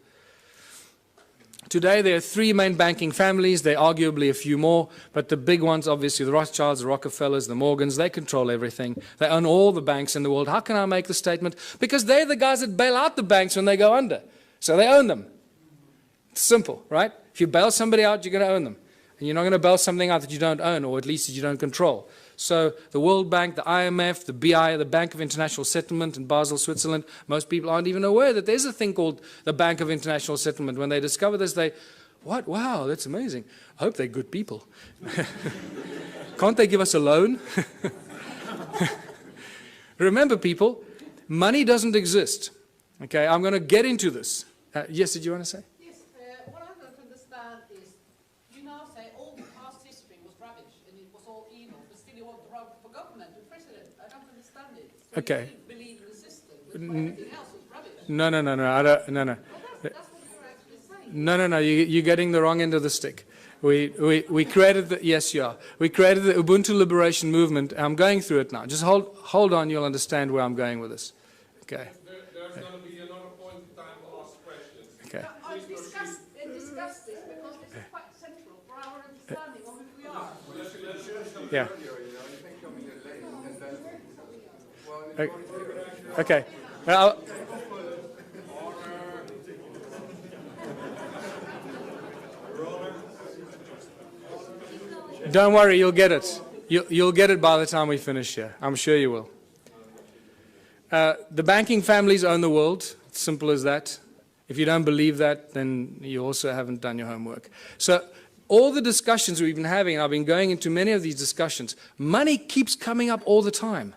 Today there are three main banking families, there are arguably a few more, but the big ones, obviously the Rothschilds, the Rockefellers, the Morgans, they control everything. They own all the banks in the world. How can I make the statement? Because they're the guys that bail out the banks when they go under. So they own them. It's simple, right? If you bail somebody out, you're going to own them. And you're not going to bail something out that you don't own, or at least that you don't control. So the World Bank, the IMF, the BI, the Bank of International Settlement in Basel, Switzerland, most people aren't even aware that there's a thing called the Bank of International Settlement. When they discover this, they, what? Wow, that's amazing. I hope they're good people. Can't they give us a loan? Remember, people, money doesn't exist. Okay, I'm going to get into this. Yes, did you want to say? What I don't understand is, you now say all the past history was rubbish and it was all evil, but still you want to run for government and president. I don't understand it. So Okay. you believe in the system, but everything else is rubbish. No, I don't, no. Well, that's what you're actually saying. No, you're getting the wrong end of the stick. We created the, yes, you are. We created the Ubuntu Liberation Movement. I'm going through it now. Just hold on, you'll understand where I'm going with this. Okay. There's going to be another point in time to ask questions. Okay. I discussed this because this is quite central for our understanding of who we are. Yeah. Okay. Well, don't worry, you'll get it. You'll get it by the time we finish here. I'm sure you will. The banking families own the world. It's simple as that. If you don't believe that, then you also haven't done your homework. So all the discussions we've been having, and I've been going into many of these discussions, money keeps coming up all the time.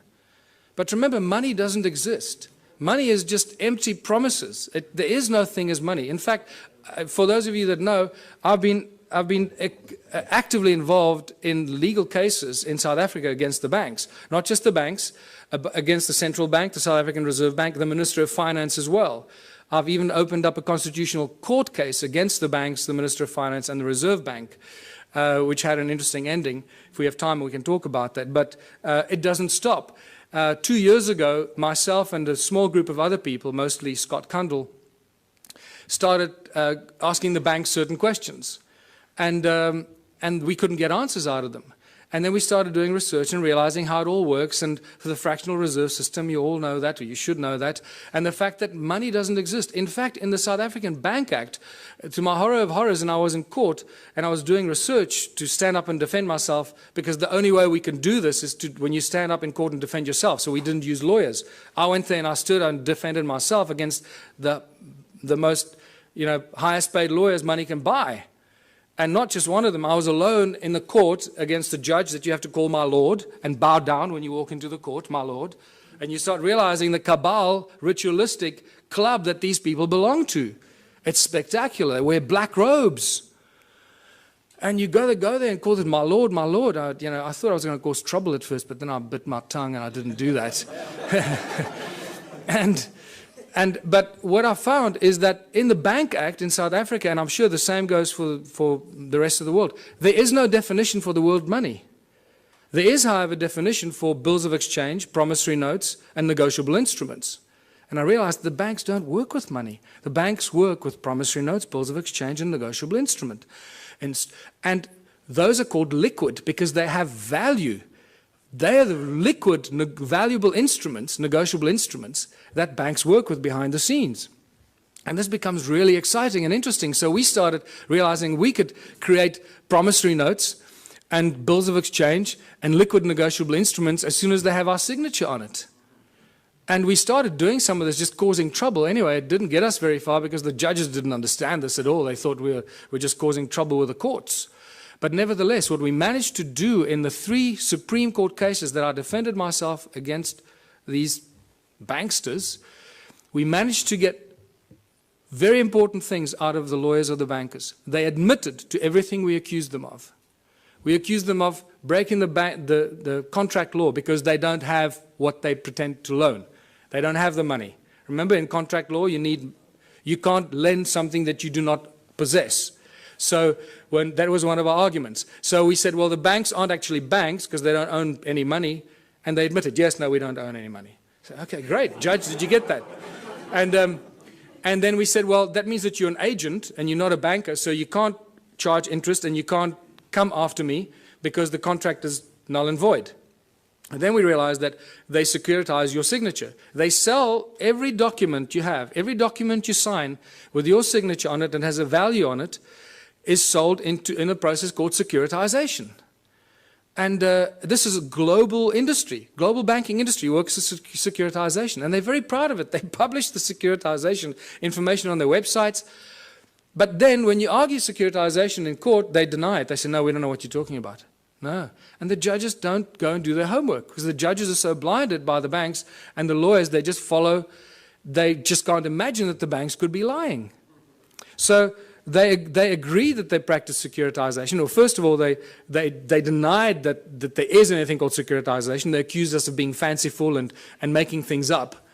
But remember, money doesn't exist. Money is just empty promises. There is no thing as money. In fact, for those of you that know, I've been actively involved in legal cases in South Africa against the banks. Not just the banks, against the central bank, the South African Reserve Bank, the Minister of Finance as well. I've even opened up a constitutional court case against the banks, the Minister of Finance and the Reserve Bank, which had an interesting ending. If we have time, we can talk about that. But it doesn't stop. 2 years ago, myself and a small group of other people, mostly Scott Kundell, started asking the banks certain questions. And we couldn't get answers out of them. And then we started doing research and realizing how it all works. And for the fractional reserve system, you all know that, or you should know that. And the fact that money doesn't exist. In fact, in the South African Bank Act, to my horror of horrors, and I was in court, and I was doing research to stand up and defend myself, because the only way we can do this is when you stand up in court and defend yourself. So we didn't use lawyers. I went there and I stood and defended myself against the most, highest paid lawyers money can buy. And not just one of them. I was alone in the court against a judge that you have to call my lord and bow down when you walk into the court, my lord. And you start realizing the cabal, ritualistic club that these people belong to. It's spectacular. They wear black robes. And you go there and call it my lord, my lord. I thought I was going to cause trouble at first, but then I bit my tongue and I didn't do that. But what I found is that in the Bank Act in South Africa, and I'm sure the same goes for the rest of the world, there is no definition for the world money. There is, however, a definition for bills of exchange, promissory notes, and negotiable instruments. And I realized the banks don't work with money. The banks work with promissory notes, bills of exchange, and negotiable instrument. And those are called liquid because they have value. They are the liquid, valuable instruments, negotiable instruments, that banks work with behind the scenes. And this becomes really exciting and interesting. So we started realizing we could create promissory notes and bills of exchange and liquid negotiable instruments as soon as they have our signature on it. And we started doing some of this, just causing trouble. Anyway, it didn't get us very far because the judges didn't understand this at all. They thought we were just causing trouble with the courts. But nevertheless, what we managed to do in the 3 Supreme Court cases that I defended myself against these banksters, we managed to get very important things out of the lawyers or the bankers. They admitted to everything we accused them of. We accused them of breaking the contract law because they don't have what they pretend to loan. They don't have the money. Remember, in contract law, you can't lend something that you do not possess. So that was one of our arguments. So we said, well, the banks aren't actually banks because they don't own any money. And they admitted, yes, no, we don't own any money. So, okay, great. Judge, did you get that? And then we said, well, that means that you're an agent and you're not a banker, so you can't charge interest and you can't come after me because the contract is null and void. And then we realized that they securitize your signature. They sell every document you have, every document you sign with your signature on it and has a value on it, is sold in a process called securitization. And this is a global industry. Global banking industry works with securitization. And they're very proud of it. They publish the securitization information on their websites. But then when you argue securitization in court, they deny it. They say, no, we don't know what you're talking about. No. And the judges don't go and do their homework because the judges are so blinded by the banks and the lawyers, they just follow. They just can't imagine that the banks could be lying. So they agree that they practice securitization. Well, first of all, they denied that there is anything called securitization. They accused us of being fanciful and making things up,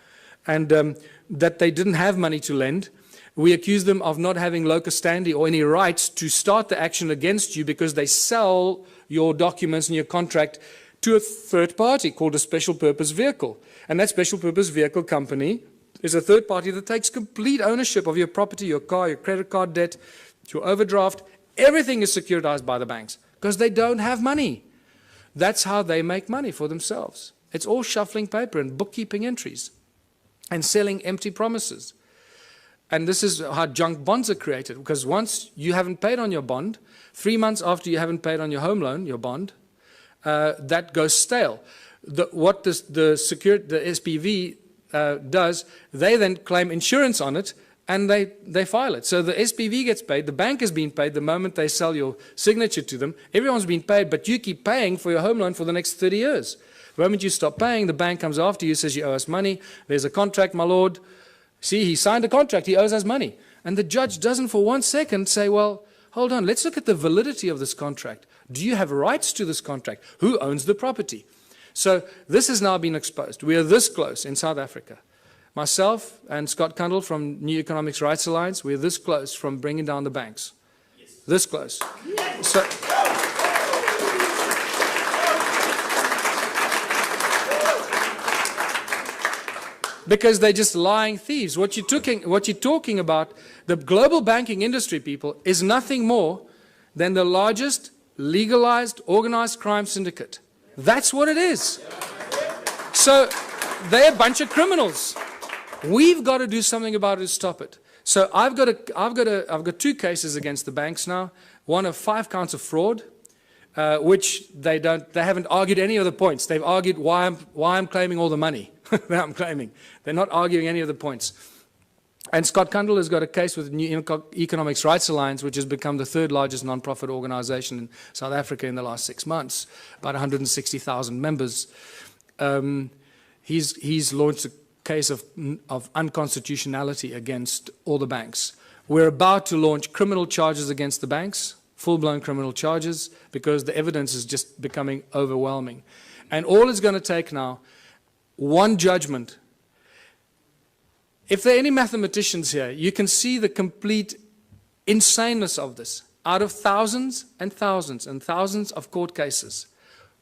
and that they didn't have money to lend. We accused them of not having locus standi or any rights to start the action against you because they sell your documents and your contract to a third party called a special purpose vehicle. And that special purpose vehicle company is a third party that takes complete ownership of your property, your car, your credit card debt, your overdraft. Everything is securitized by the banks because they don't have money. That's how they make money for themselves. It's all shuffling paper and bookkeeping entries and selling empty promises. And this is how junk bonds are created, because once you haven't paid on your bond, 3 months after you haven't paid on your home loan, your bond, that goes stale. What the SPV does, they then claim insurance on it, and they file it. So the SPV gets paid, the bank has been paid the moment they sell your signature to them. Everyone's been paid, but you keep paying for your home loan for the next 30 years. The moment you stop paying, the bank comes after you, says you owe us money. There's a contract, my lord. See, he signed a contract, he owes us money. And the judge doesn't for 1 second say, well, hold on, let's look at the validity of this contract. Do you have rights to this contract? Who owns the property? So this has now been exposed. We are this close in South Africa. Myself and Scott Kundle from New Economics Rights Alliance, we're this close from bringing down the banks. Yes. This close. Yes. So, because they're just lying thieves. What you're talking about, the global banking industry, people, is nothing more than the largest legalized organized crime syndicate. That's what it is. So they're a bunch of criminals. We've got to do something about it to stop it. So I've got 2 cases against the banks now. One of 5 counts of fraud, which they haven't argued any of the points. They've argued why I'm claiming all the money that I'm claiming. They're not arguing any of the points. And Scott Kundle has got a case with the New Economics Rights Alliance, which has become the 3rd largest non-profit organization in South Africa in the last 6 months, about 160,000 members. He's launched a case of unconstitutionality against all the banks. We're about to launch criminal charges against the banks, full-blown criminal charges, because the evidence is just becoming overwhelming. And all it's going to take now, one judgment. If there are any mathematicians here, you can see the complete insaneness of this. Out of thousands and thousands and thousands of court cases,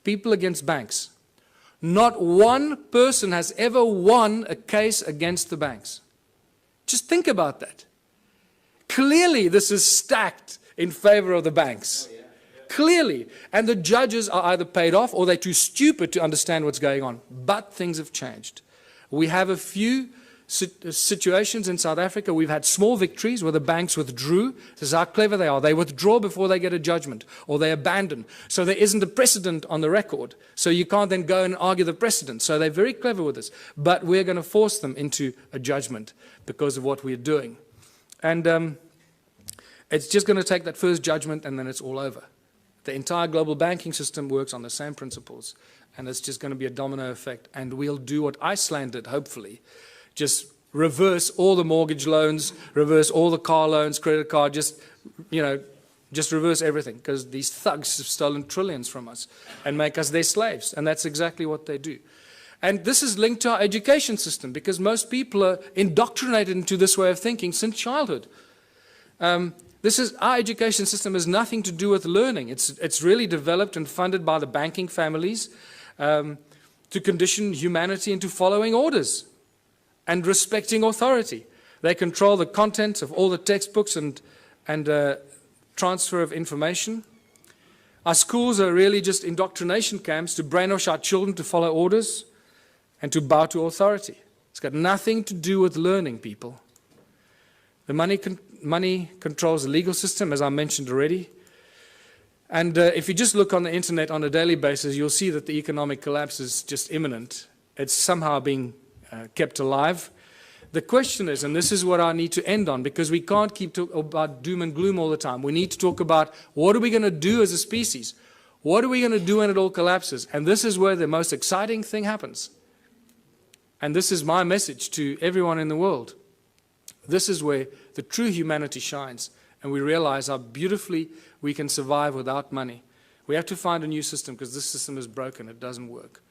people against banks, not one person has ever won a case against the banks. Just think about that. Clearly, this is stacked in favor of the banks. Clearly. And the judges are either paid off or they're too stupid to understand what's going on. But things have changed. We have a few situations in South Africa. We've had small victories where the banks withdrew. This is how clever they are. They withdraw before they get a judgment, or they abandon. So there isn't a precedent on the record. So you can't then go and argue the precedent. So they're very clever with this. But we're going to force them into a judgment because of what we're doing. And it's just going to take that first judgment, and then it's all over. The entire global banking system works on the same principles, and it's just going to be a domino effect. And we'll do what Iceland did, hopefully. Just reverse all the mortgage loans, reverse all the car loans, credit card, just reverse everything, because these thugs have stolen trillions from us and make us their slaves. And that's exactly what they do. And this is linked to our education system, because most people are indoctrinated into this way of thinking since childhood. Our education system has nothing to do with learning. It's really developed and funded by the banking families to condition humanity into following orders and respecting authority. They control the content of all the textbooks and transfer of information. Our schools are really just indoctrination camps to brainwash our children to follow orders and to bow to authority. It's got nothing to do with learning, people. The money controls the legal system, as I mentioned already. And if you just look on the internet on a daily basis, you'll see that the economic collapse is just imminent. It's somehow being kept alive. The question is, and this is what I need to end on, because we can't keep talking about doom and gloom all the time. We need to talk about what are we going to do as a species? What are we going to do when it all collapses? And this is where the most exciting thing happens. And this is my message to everyone in the world. This is where the true humanity shines, and we realize how beautifully we can survive without money. We have to find a new system, because this system is broken. It doesn't work.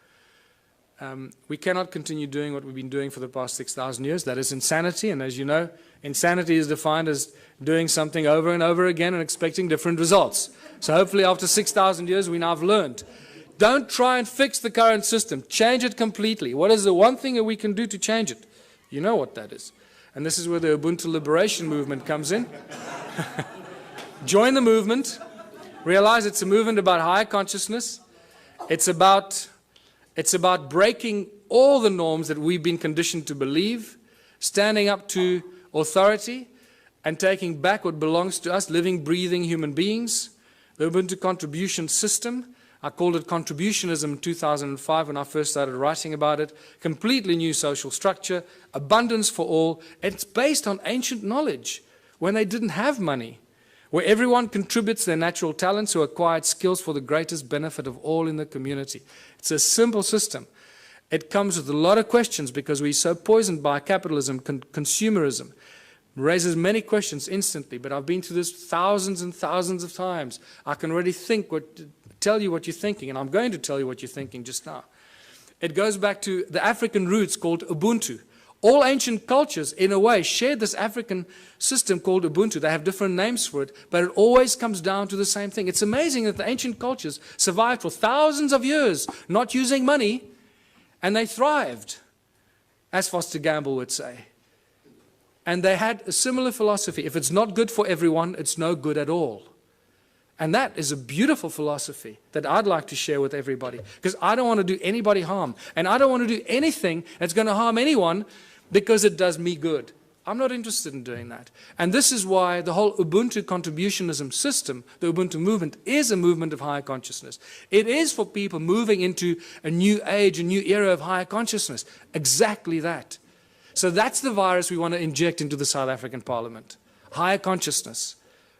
We cannot continue doing what we've been doing for the past 6,000 years. That is insanity, and as you know, insanity is defined as doing something over and over again and expecting different results. So hopefully after 6,000 years we now have learned. Don't try and fix the current system. Change it completely. What is the one thing that we can do to change it? You know what that is. And this is where the Ubuntu Liberation Movement comes in. Join the movement. Realize it's a movement about higher consciousness. It's about breaking all the norms that we've been conditioned to believe, standing up to authority, and taking back what belongs to us, living, breathing human beings. The Ubuntu contribution system, I called it contributionism in 2005 when I first started writing about it. Completely new social structure, abundance for all. It's based on ancient knowledge when they didn't have money, where everyone contributes their natural talents or acquired skills for the greatest benefit of all in the community. It's a simple system. It comes with a lot of questions because we're so poisoned by capitalism, consumerism. It raises many questions instantly, but I've been through this thousands and thousands of times. I can already tell you what you're thinking, and I'm going to tell you what you're thinking just now. It goes back to the African roots called Ubuntu. All ancient cultures, in a way, shared this African system called Ubuntu. They have different names for it, but it always comes down to the same thing. It's amazing that the ancient cultures survived for thousands of years, not using money, and they thrived, as Foster Gamble would say. And they had a similar philosophy. If it's not good for everyone, it's no good at all. And that is a beautiful philosophy that I'd like to share with everybody, because I don't want to do anybody harm, and I don't want to do anything that's going to harm anyone because it does me good. I'm not interested in doing that. And this is why the whole Ubuntu contributionism system, the Ubuntu movement, is a movement of higher consciousness. It is for people moving into a new age, a new era of higher consciousness. Exactly that. So that's the virus we want to inject into the South African Parliament. Higher consciousness.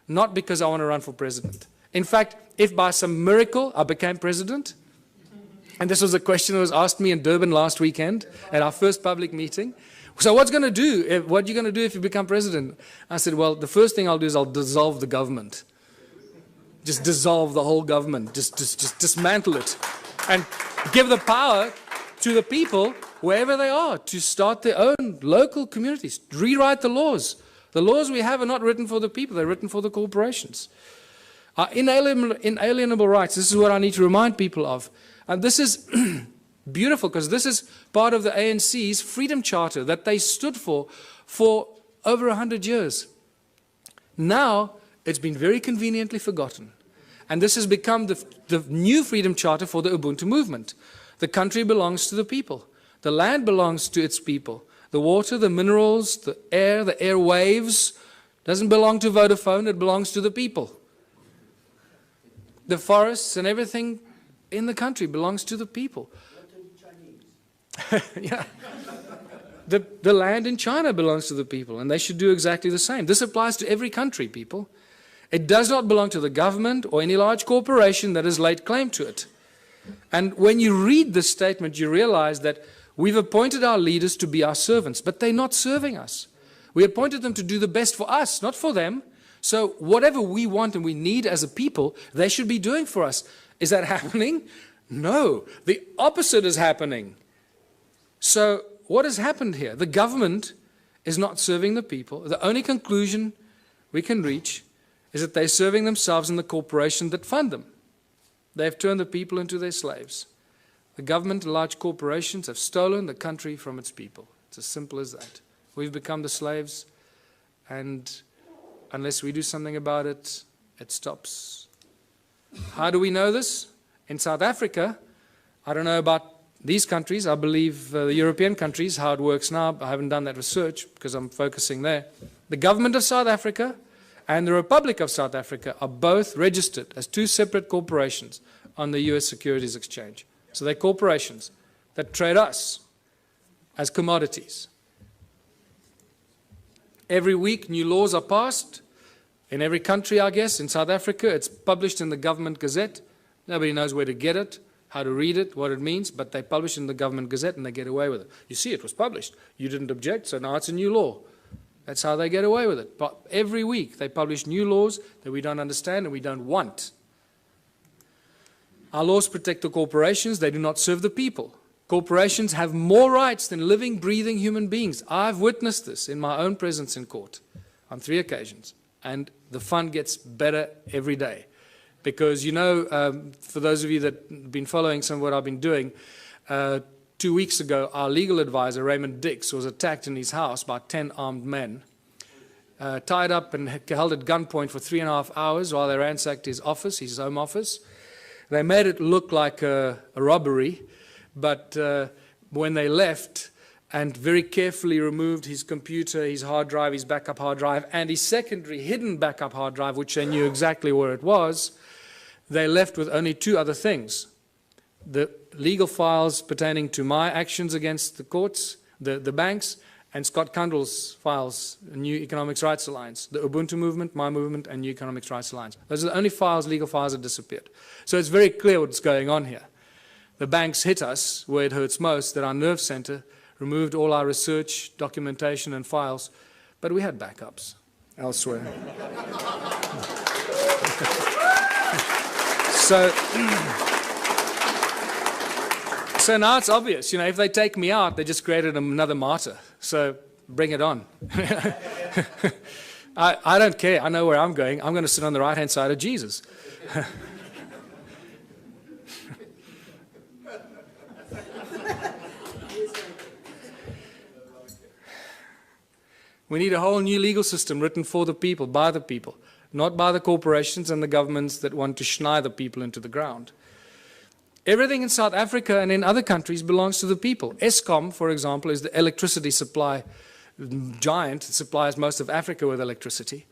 Not because I want to run for president. In fact, if by some miracle I became president, and this was a question that was asked me in Durban last weekend at our first public meeting. So what are you going to do if you become president? I said, well, the first thing I'll do is I'll dissolve the government. Just dissolve the whole government. Just dismantle it. And give the power to the people, wherever they are, to start their own local communities. Rewrite the laws. The laws we have are not written for the people, they're written for the corporations. Our inalienable rights, this is what I need to remind people of. And this is beautiful, because this is part of the ANC's Freedom Charter that they stood for over 100 years. Now, it's been very conveniently forgotten. And this has become the new Freedom Charter for the Ubuntu movement. The country belongs to the people. The land belongs to its people. the water, the minerals, the airwaves, doesn't belong to Vodafone, it belongs to the people. The forests and everything in the country belongs to the people. Yeah. The land in China belongs to the people, and they should do exactly the same. This applies to every country, people. It does not belong to the government or any large corporation that has laid claim to it. And when you read this statement, you realize that we've appointed our leaders to be our servants, but they're not serving us. We appointed them to do the best for us, not for them. So whatever we want and we need as a people, they should be doing for us. Is that happening? No. The opposite is happening. So what has happened here? The government is not serving the people. The only conclusion we can reach is that they're serving themselves and the corporations that fund them. They've turned the people into their slaves. The government and large corporations have stolen the country from its people. It's as simple as that. We've become the slaves, and unless we do something about it, it stops. How do we know this? In South Africa, I don't know about these countries, I believe the European countries, how it works now. I haven't done that research because I'm focusing there. The government of South Africa and the Republic of South Africa are both registered as two separate corporations on the US Securities Exchange. So they're corporations that trade us as commodities. Every week new laws are passed. In every country, I guess, in South Africa, it's published in the government gazette. Nobody knows where to get it, how to read it, what it means, but they publish it in the government gazette and they get away with it. You see, it was published. You didn't object, so now it's a new law. That's how they get away with it. But every week they publish new laws that we don't understand and we don't want. Our laws protect the corporations. They do not serve the people. Corporations have more rights than living, breathing human beings. I've witnessed this in my own presence in court on 3 occasions. And the fun gets better every day. Because, you know, for those of you that have been following some of what I've been doing, 2 weeks ago, our legal advisor, Raymond Dix, was attacked in his house by 10 armed men, tied up and held at gunpoint for 3.5 hours while they ransacked his office, his home office. They made it look like a robbery, but when they left and very carefully removed his computer, his hard drive, his backup hard drive, and his secondary hidden backup hard drive, which they knew exactly where it was, they left with only 2 other things. The legal files pertaining to my actions against the courts, the banks, and Scott Kundal's files, New Economics Rights Alliance, the Ubuntu movement, my movement, and New Economics Rights Alliance. Those are the only files, legal files that disappeared. So it's very clear what's going on here. The banks hit us where it hurts most, that our nerve center removed all our research, documentation, and files, but we had backups elsewhere. So now it's obvious, you know, if they take me out, they just created another martyr. So bring it on. I don't care. I know where I'm going. I'm going to sit on the right-hand side of Jesus. We need a whole new legal system written for the people, by the people, not by the corporations and the governments that want to schneid the people into the ground. Everything in South Africa and in other countries belongs to the people. Eskom, for example, is the electricity supply giant. It supplies most of Africa with electricity.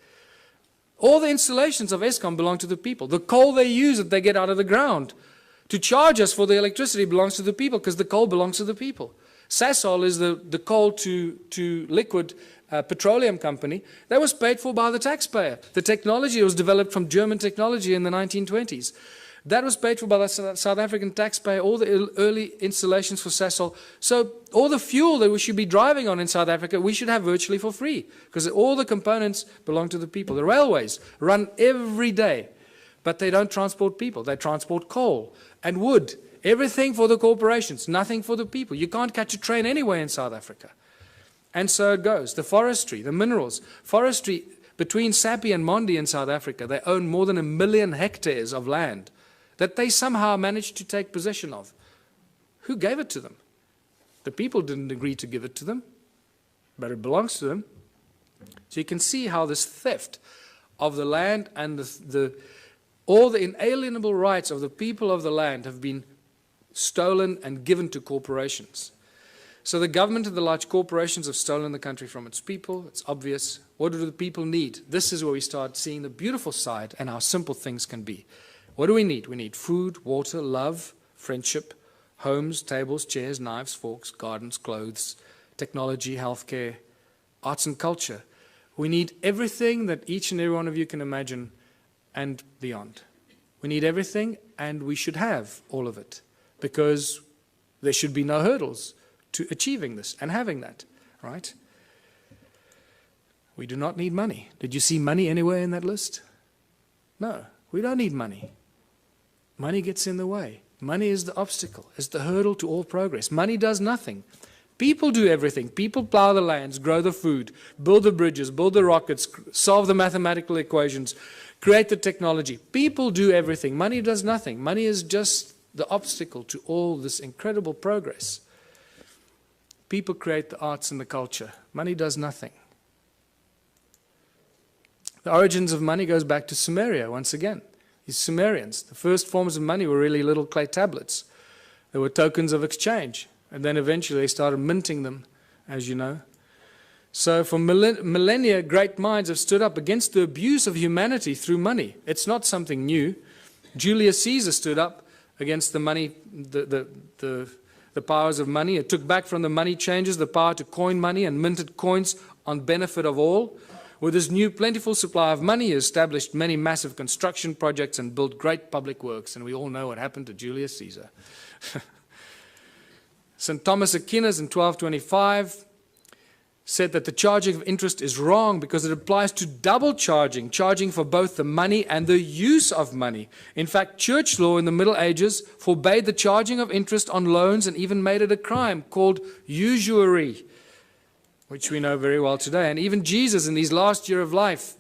All the installations of Eskom belong to the people. The coal they use that they get out of the ground to charge us for the electricity belongs to the people because the coal belongs to the people. Sasol is the coal to liquid petroleum company that was paid for by the taxpayer. The technology was developed from German technology in the 1920s. That was paid for by the South African taxpayer, all the early installations for Sasol. So all the fuel that we should be driving on in South Africa, we should have virtually for free because all the components belong to the people. The railways run every day, but they don't transport people. They transport coal and wood. Everything for the corporations, nothing for the people. You can't catch a train anywhere in South Africa. And so it goes. The forestry, the minerals. Forestry, between Sappi and Mondi in South Africa, they own more than 1 million hectares of land that they somehow managed to take possession of. Who gave it to them? The people didn't agree to give it to them, but it belongs to them. So you can see how this theft of the land and all the inalienable rights of the people of the land have been stolen and given to corporations. So the government and the large corporations have stolen the country from its people. It's obvious. What do the people need? This is where we start seeing the beautiful side and how simple things can be. What do we need? We need food, water, love, friendship, homes, tables, chairs, knives, forks, gardens, clothes, technology, healthcare, arts and culture. We need everything that each and every one of you can imagine and beyond. We need everything, and we should have all of it, because there should be no hurdles to achieving this and having that, right? We do not need money. Did you see money anywhere in that list? No, we don't need money. Money gets in the way. Money is the obstacle, is the hurdle to all progress. Money does nothing. People do everything. People plow the lands, grow the food, build the bridges, build the rockets, solve the mathematical equations, create the technology. People do everything. Money does nothing. Money is just the obstacle to all this incredible progress. People create the arts and the culture. Money does nothing. The origins of money goes back to Sumeria once again. These Sumerians, the first forms of money were really little clay tablets. They were tokens of exchange. And then eventually they started minting them, as you know. So for millennia, great minds have stood up against the abuse of humanity through money. It's not something new. Julius Caesar stood up against the money, the powers of money. It took back from the money changers the power to coin money and minted coins on benefit of all. With this new plentiful supply of money, he established many massive construction projects and built great public works. And we all know what happened to Julius Caesar. St. Thomas Aquinas in 1225 said that the charging of interest is wrong because it applies to double charging, charging for both the money and the use of money. In fact, church law in the Middle Ages forbade the charging of interest on loans and even made it a crime called usury, which we know very well today. And even Jesus in his last year of life,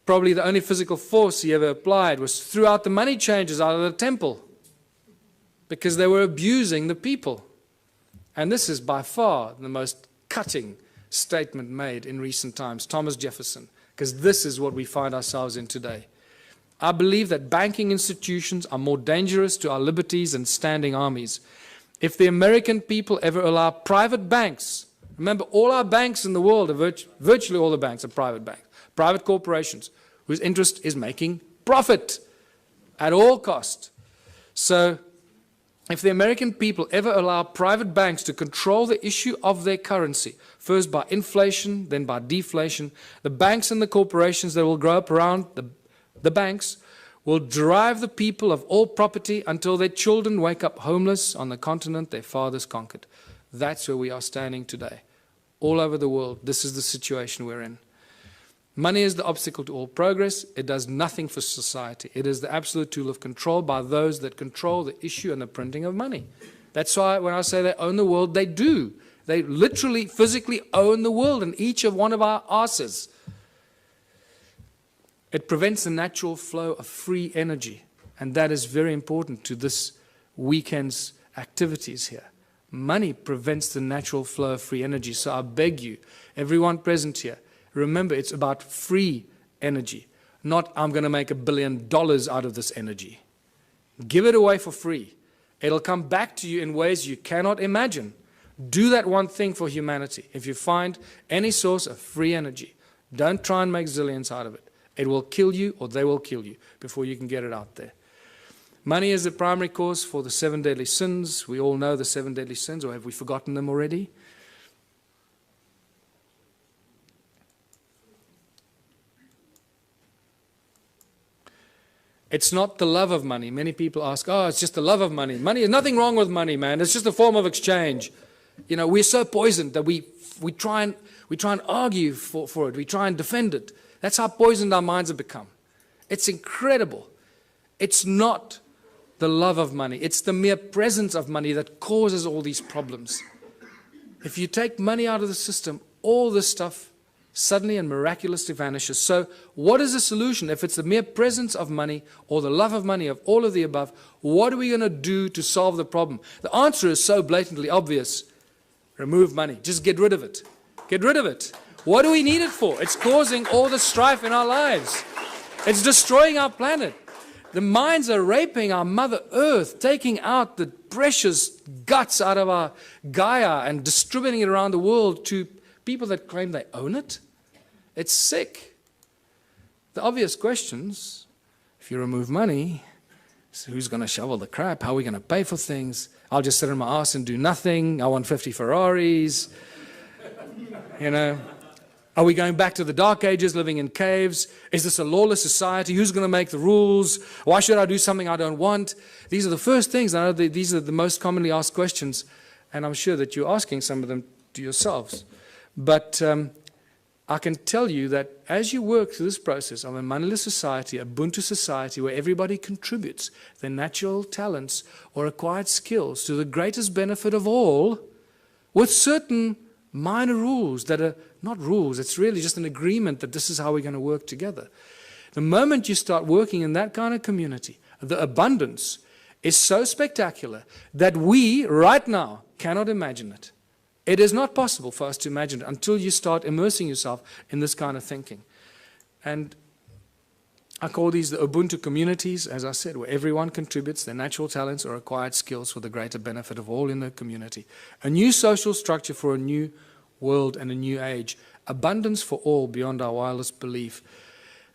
probably the only physical force he ever applied was threw out the money changers out of the temple because they were abusing the people. And this is by far the most cutting statement made in recent times, Thomas Jefferson, because this is what we find ourselves in today. I believe that banking institutions are more dangerous to our liberties than standing armies. If the American people ever allow private banks, remember all our banks in the world, are virtually all the banks are private banks, private corporations, whose interest is making profit at all cost. So if the American people ever allow private banks to control the issue of their currency, first by inflation, then by deflation, the banks and the corporations that will grow up around the banks will drive the people of all property until their children wake up homeless on the continent their fathers conquered. That's where we are standing today. All over the world, this is the situation we're in. Money is the obstacle to all progress. It does nothing for society. It is the absolute tool of control by those that control the issue and the printing of money. That's why when I say they own the world, they do. They literally, physically own the world and each of one of our asses. It prevents the natural flow of free energy. And that is very important to this weekend's activities here. Money prevents the natural flow of free energy. So I beg you, everyone present here, remember, it's about free energy, not I'm going to make $1 billion out of this energy. Give it away for free. It'll come back to you in ways you cannot imagine. Do that one thing for humanity. If you find any source of free energy, don't try and make zillions out of it. It will kill you or they will kill you before you can get it out there. Money is the primary cause for the 7 deadly sins. We all know the 7 deadly sins, or have we forgotten them already? It's not the love of money. Many people ask, oh, it's just the love of money. Money, there's nothing wrong with money, man. It's just a form of exchange. You know, we're so poisoned that we try and argue for it. We try and defend it. That's how poisoned our minds have become. It's incredible. It's not the love of money. It's the mere presence of money that causes all these problems. If you take money out of the system, all this stuff suddenly and miraculously vanishes. So what is the solution? If it's the mere presence of money or the love of money, of all of the above, what are we going to do to solve the problem? The answer is so blatantly obvious. Remove money. Just get rid of it. Get rid of it. What do we need it for? It's causing all the strife in our lives. It's destroying our planet. The mines are raping our Mother Earth, taking out the precious guts out of our Gaia and distributing it around the world to people that claim they own it. It's sick. The obvious questions, if you remove money, so who's going to shovel the crap? How are we going to pay for things? I'll just sit on my ass and do nothing. I want 50 Ferraris. You know, are we going back to the Dark Ages, living in caves? Is this a lawless society? Who's going to make the rules? Why should I do something I don't want? These are the first things. I know that these are the most commonly asked questions, and I'm sure that you're asking some of them to yourselves. But I can tell you that as you work through this process of a moneyless society, a Ubuntu society, where everybody contributes their natural talents or acquired skills to the greatest benefit of all, with certain minor rules that are not rules, it's really just an agreement that this is how we're going to work together. The moment you start working in that kind of community, the abundance is so spectacular that we, right now, cannot imagine it. It is not possible for us to imagine it until you start immersing yourself in this kind of thinking. And I call these the Ubuntu communities, as I said, where everyone contributes their natural talents or acquired skills for the greater benefit of all in the community. A new social structure for a new world and a new age. Abundance for all beyond our wildest belief.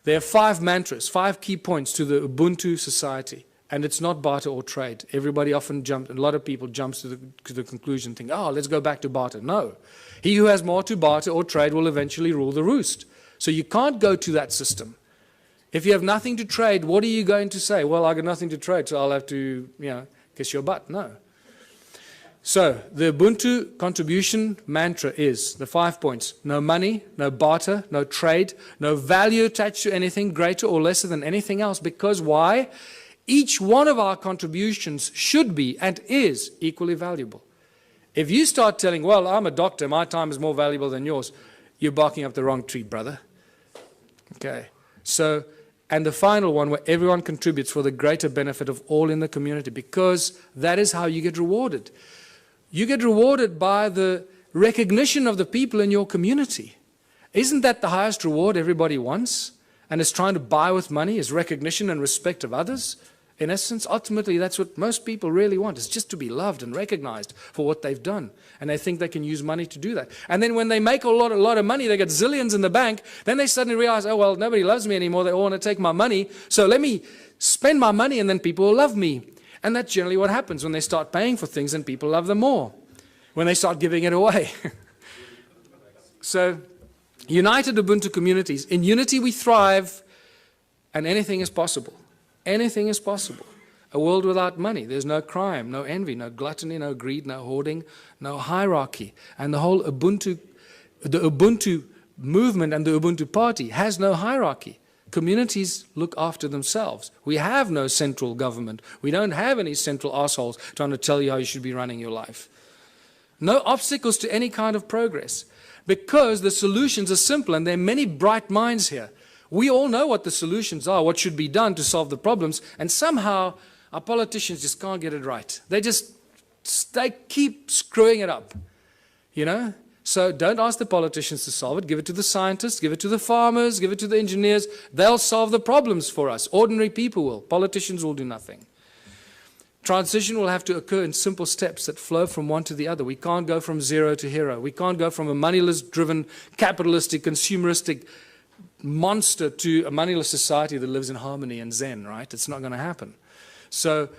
There are 5 mantras, 5 key points to the Ubuntu society. And it's not barter or trade. Everybody often jumps, a lot of people jump to the conclusion, think, oh, let's go back to barter. No. He who has more to barter or trade will eventually rule the roost. So you can't go to that system. If you have nothing to trade, what are you going to say? Well, I got nothing to trade, so I'll have to, kiss your butt. No. So the Ubuntu contribution mantra is the 5 points. No money, no barter, no trade, no value attached to anything greater or lesser than anything else. Because why? Each one of our contributions should be and is equally valuable. If you start telling, well, I'm a doctor, my time is more valuable than yours, you're barking up the wrong tree, brother. Okay. So, and the final one, where everyone contributes for the greater benefit of all in the community, because that is how you get rewarded. You get rewarded by the recognition of the people in your community. Isn't that the highest reward everybody wants and is trying to buy with money, is recognition and respect of others? In essence, ultimately, that's what most people really want, is just to be loved and recognized for what they've done. And they think they can use money to do that. And then when they make a lot of money, they get zillions in the bank, then they suddenly realize, oh, well, nobody loves me anymore. They all want to take my money. So let me spend my money and then people will love me. And that's generally what happens when they start paying for things and people love them more, when they start giving it away. So, united Ubuntu communities. In unity we thrive, and anything is possible. Anything is possible. A world without money. There's no crime, no envy, no gluttony, no greed, no hoarding, no hierarchy. And the whole Ubuntu, the Ubuntu movement and the Ubuntu party has no hierarchy. Communities look after themselves. We have no central government. We don't have any central assholes trying to tell you how you should be running your life. No obstacles to any kind of progress, because the solutions are simple, and there are many bright minds here. We all know what the solutions are, what should be done to solve the problems, and somehow our politicians just can't get it right. They keep screwing it up, So don't ask the politicians to solve it. Give it to the scientists, give it to the farmers, give it to the engineers. They'll solve the problems for us. Ordinary people will. Politicians will do nothing. Transition will have to occur in simple steps that flow from one to the other. We can't go from zero to hero. We can't go from a moneyless-driven, capitalistic, consumeristic monster to a moneyless society that lives in harmony and zen, right? It's not going to happen. So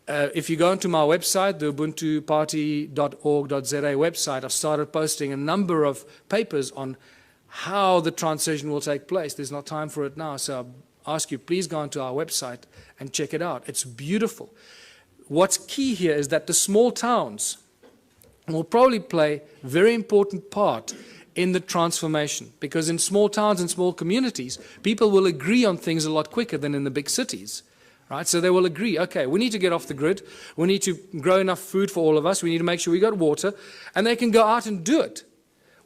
if you go onto my website, the ubuntuparty.org.za website, I've started posting a number of papers on how the transition will take place. There's not time for it now, so I ask you, please go onto our website and check it out. It's beautiful. What's key here is that the small towns will probably play a very important part in the transformation, because in small towns and small communities, people will agree on things a lot quicker than in the big cities. Right? So they will agree, okay, we need to get off the grid, we need to grow enough food for all of us, we need to make sure we got water, and they can go out and do it.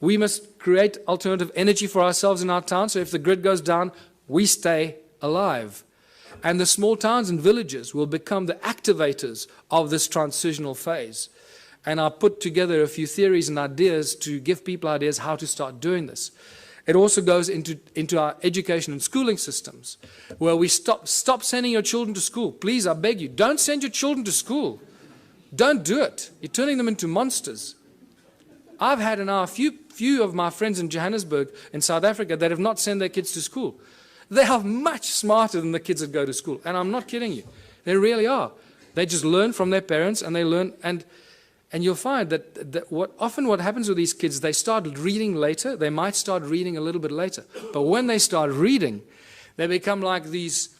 We must create alternative energy for ourselves in our town, so if the grid goes down, we stay alive. And the small towns and villages will become the activators of this transitional phase. And I put together a few theories and ideas to give people ideas how to start doing this. It also goes into our education and schooling systems, where we stop sending your children to school. Please, I beg you, don't send your children to school. Don't do it. You're turning them into monsters. I've had now a few of my friends in Johannesburg, in South Africa, that have not sent their kids to school. They are much smarter than the kids that go to school. And I'm not kidding you. They really are. They just learn from their parents, and they learn, and you'll find that what happens with these kids, they start reading later. They might start reading a little bit later. But when they start reading, they become like these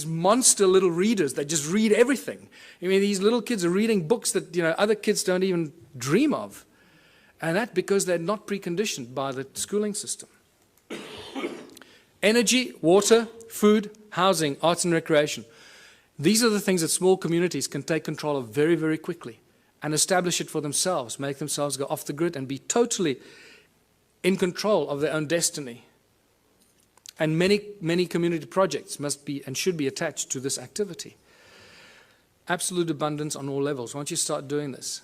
monster little readers. They just read everything. I mean, these little kids are reading books that, other kids don't even dream of. And that's because they're not preconditioned by the schooling system. Energy, water, food, housing, arts and recreation. These are the things that small communities can take control of very, very quickly and establish it for themselves, make themselves go off the grid and be totally in control of their own destiny. And many, many community projects must be and should be attached to this activity. Absolute abundance on all levels. Once you start doing this,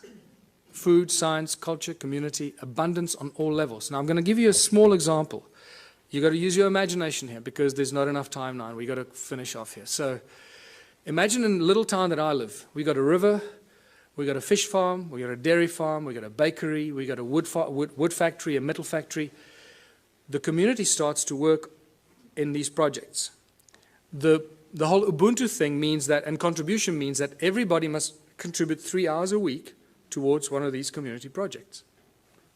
food, science, culture, community, abundance on all levels. Now I'm going to give you a small example. You've got to use your imagination here because there's not enough time now. We've got to finish off here. So imagine in the little town that I live, we got a river, we got a fish farm, we got a dairy farm, we got a bakery, we got a wood factory, a metal factory. The community starts to work in these projects. The whole Ubuntu thing means that, and contribution means that everybody must contribute 3 hours a week towards one of these community projects.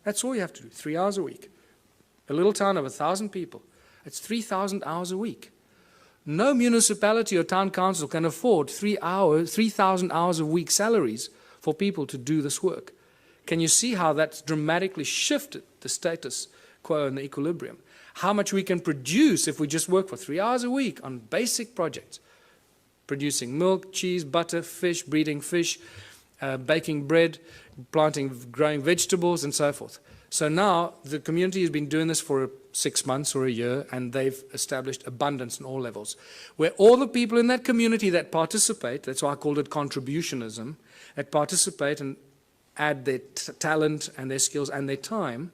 That's all you have to do, 3 hours a week. A little town of 1,000 people, it's 3,000 hours a week. No municipality or town council can afford 3,000 hours a week salaries for people to do this work. Can you see how that's dramatically shifted the status quo and the equilibrium? How much we can produce if we just work for 3 hours a week on basic projects. Producing milk, cheese, butter, fish, breeding fish, baking bread, growing vegetables, and so forth. So now the community has been doing this for 6 months or a year, and they've established abundance on all levels, where all the people in that community that participate, that's why I called it contributionism, that participate and add their talent and their skills and their time,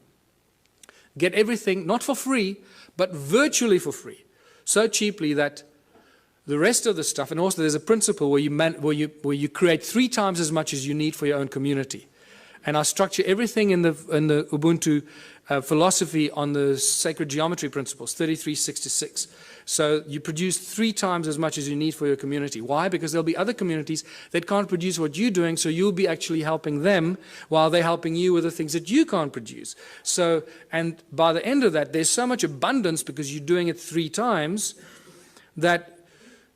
get everything, not for free, but virtually for free, so cheaply that the rest of the stuff, and also there's a principle where you create 3 times as much as you need for your own community. And I structure everything in the Ubuntu philosophy on the sacred geometry principles, 3366. So you produce 3 times as much as you need for your community. Why? Because there'll be other communities that can't produce what you're doing, so you'll be actually helping them while they're helping you with the things that you can't produce. So, and by the end of that, there's so much abundance because you're doing it 3 times that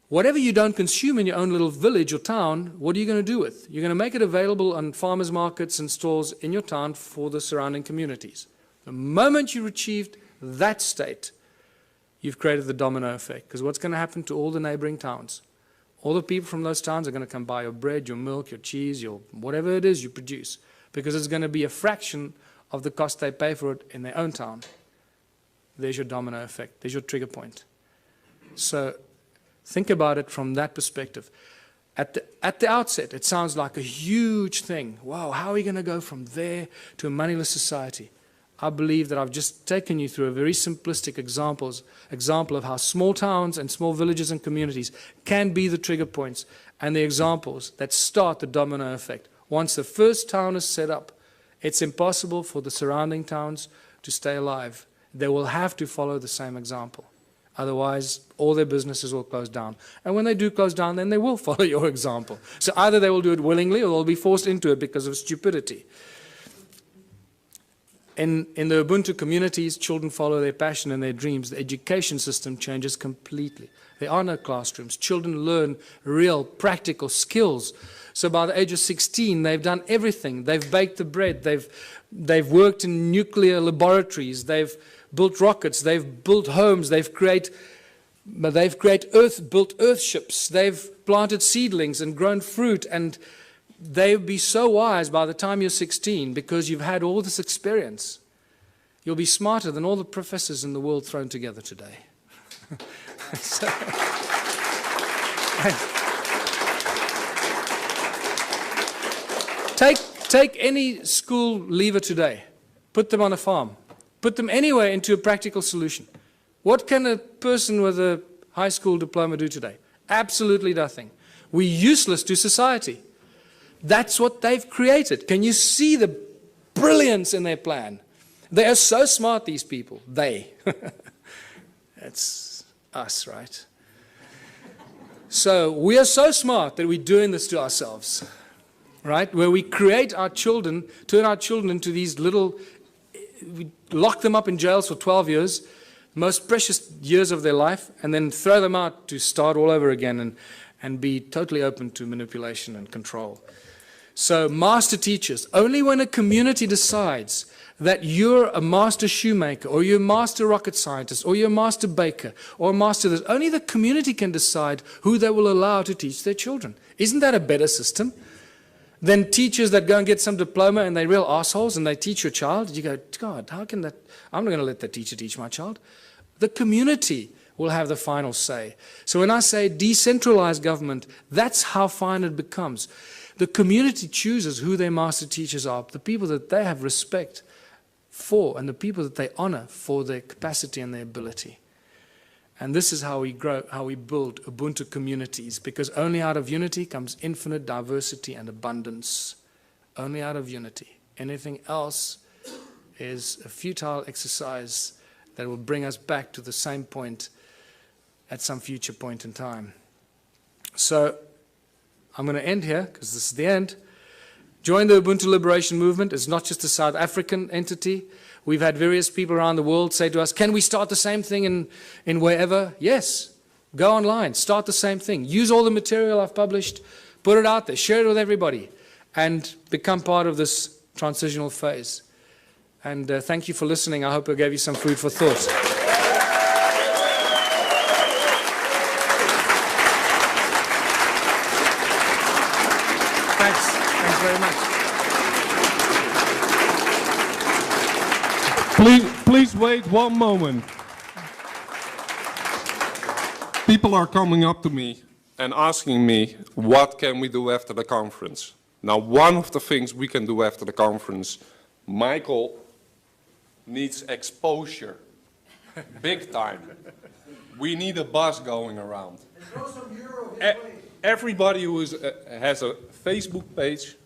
whatever you don't consume in your own little village or town, what are you going to do with? You're going to make it available on farmers markets and stores in your town for the surrounding communities. The moment you've achieved that state, you've created the domino effect. Because what's going to happen to all the neighboring towns? All the people from those towns are going to come buy your bread, your milk, your cheese, your whatever it is you produce. Because it's going to be a fraction of the cost they pay for it in their own town. There's your domino effect. There's your trigger point. So think about it from that perspective. At the outset, it sounds like a huge thing. Wow, how are we going to go from there to a moneyless society? I believe that I've just taken you through a very simplistic example of how small towns and small villages and communities can be the trigger points and the examples that start the domino effect. Once the first town is set up, it's impossible for the surrounding towns to stay alive. They will have to follow the same example. Otherwise, all their businesses will close down. And when they do close down, then they will follow your example. So either they will do it willingly or they'll be forced into it because of stupidity. In the Ubuntu communities, children follow their passion and their dreams. The education system changes completely. There are no classrooms. Children learn real practical skills. So by the age of 16, they've done everything. They've baked the bread. They've worked in nuclear laboratories. They've built rockets. They've built homes. They've built earthships. They've planted seedlings and grown fruit. And they'll be so wise by the time you're 16 because you've had all this experience. You'll be smarter than all the professors in the world thrown together today. Take any school leaver today, put them on a farm, Put them anywhere into a practical solution. What can a person with a high school diploma do today? Absolutely nothing. We're useless to society. That's what they've created. Can you see the brilliance in their plan? They are so smart, these people. They. That's us, right? So we are so smart that we're doing this to ourselves, right? Where we create our children, turn our children into these little, we lock them up in jails for 12 years, most precious years of their life, and then throw them out to start all over again and be totally open to manipulation and control. So master teachers, only when a community decides that you're a master shoemaker, or you're a master rocket scientist, or you're a master baker, or a master this, only the community can decide who they will allow to teach their children. Isn't that a better system than teachers that go and get some diploma and they're real assholes and they teach your child? You go, God, how can that, I'm not going to let that teacher teach my child. The community will have the final say. So when I say decentralized government, that's how fine it becomes. The community chooses who their master teachers are, the people that they have respect for, and the people that they honor for their capacity and their ability. And this is how we grow, how we build Ubuntu communities, because only out of unity comes infinite diversity and abundance. Only out of unity. Anything else is a futile exercise that will bring us back to the same point at some future point in time. So I'm going to end here, because this is the end. Join the Ubuntu Liberation Movement. It's not just a South African entity. We've had various people around the world say to us, can we start the same thing in wherever? Yes. Go online. Start the same thing. Use all the material I've published. Put it out there. Share it with everybody. And become part of this transitional phase. And thank you for listening. I hope I gave you some food for thought. Thanks. Thanks very much. Please wait one moment. People are coming up to me and asking me, what can we do after the conference? Now, one of the things we can do after the conference, Michael needs exposure, big time. We need a bus going around. Everybody who has a Facebook page,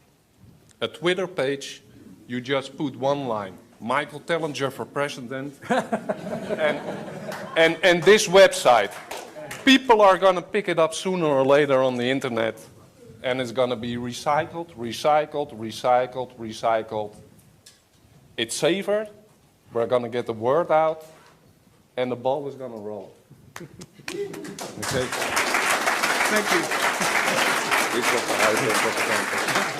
a Twitter page, you just put one line, Michael Tellinger for president, and this website. People are going to pick it up sooner or later on the internet, and it's going to be recycled, recycled, recycled, recycled. It's safer, we're going to get the word out, and the ball is going to roll. Okay. Thank you. Dit was de uitleg van de conferentie.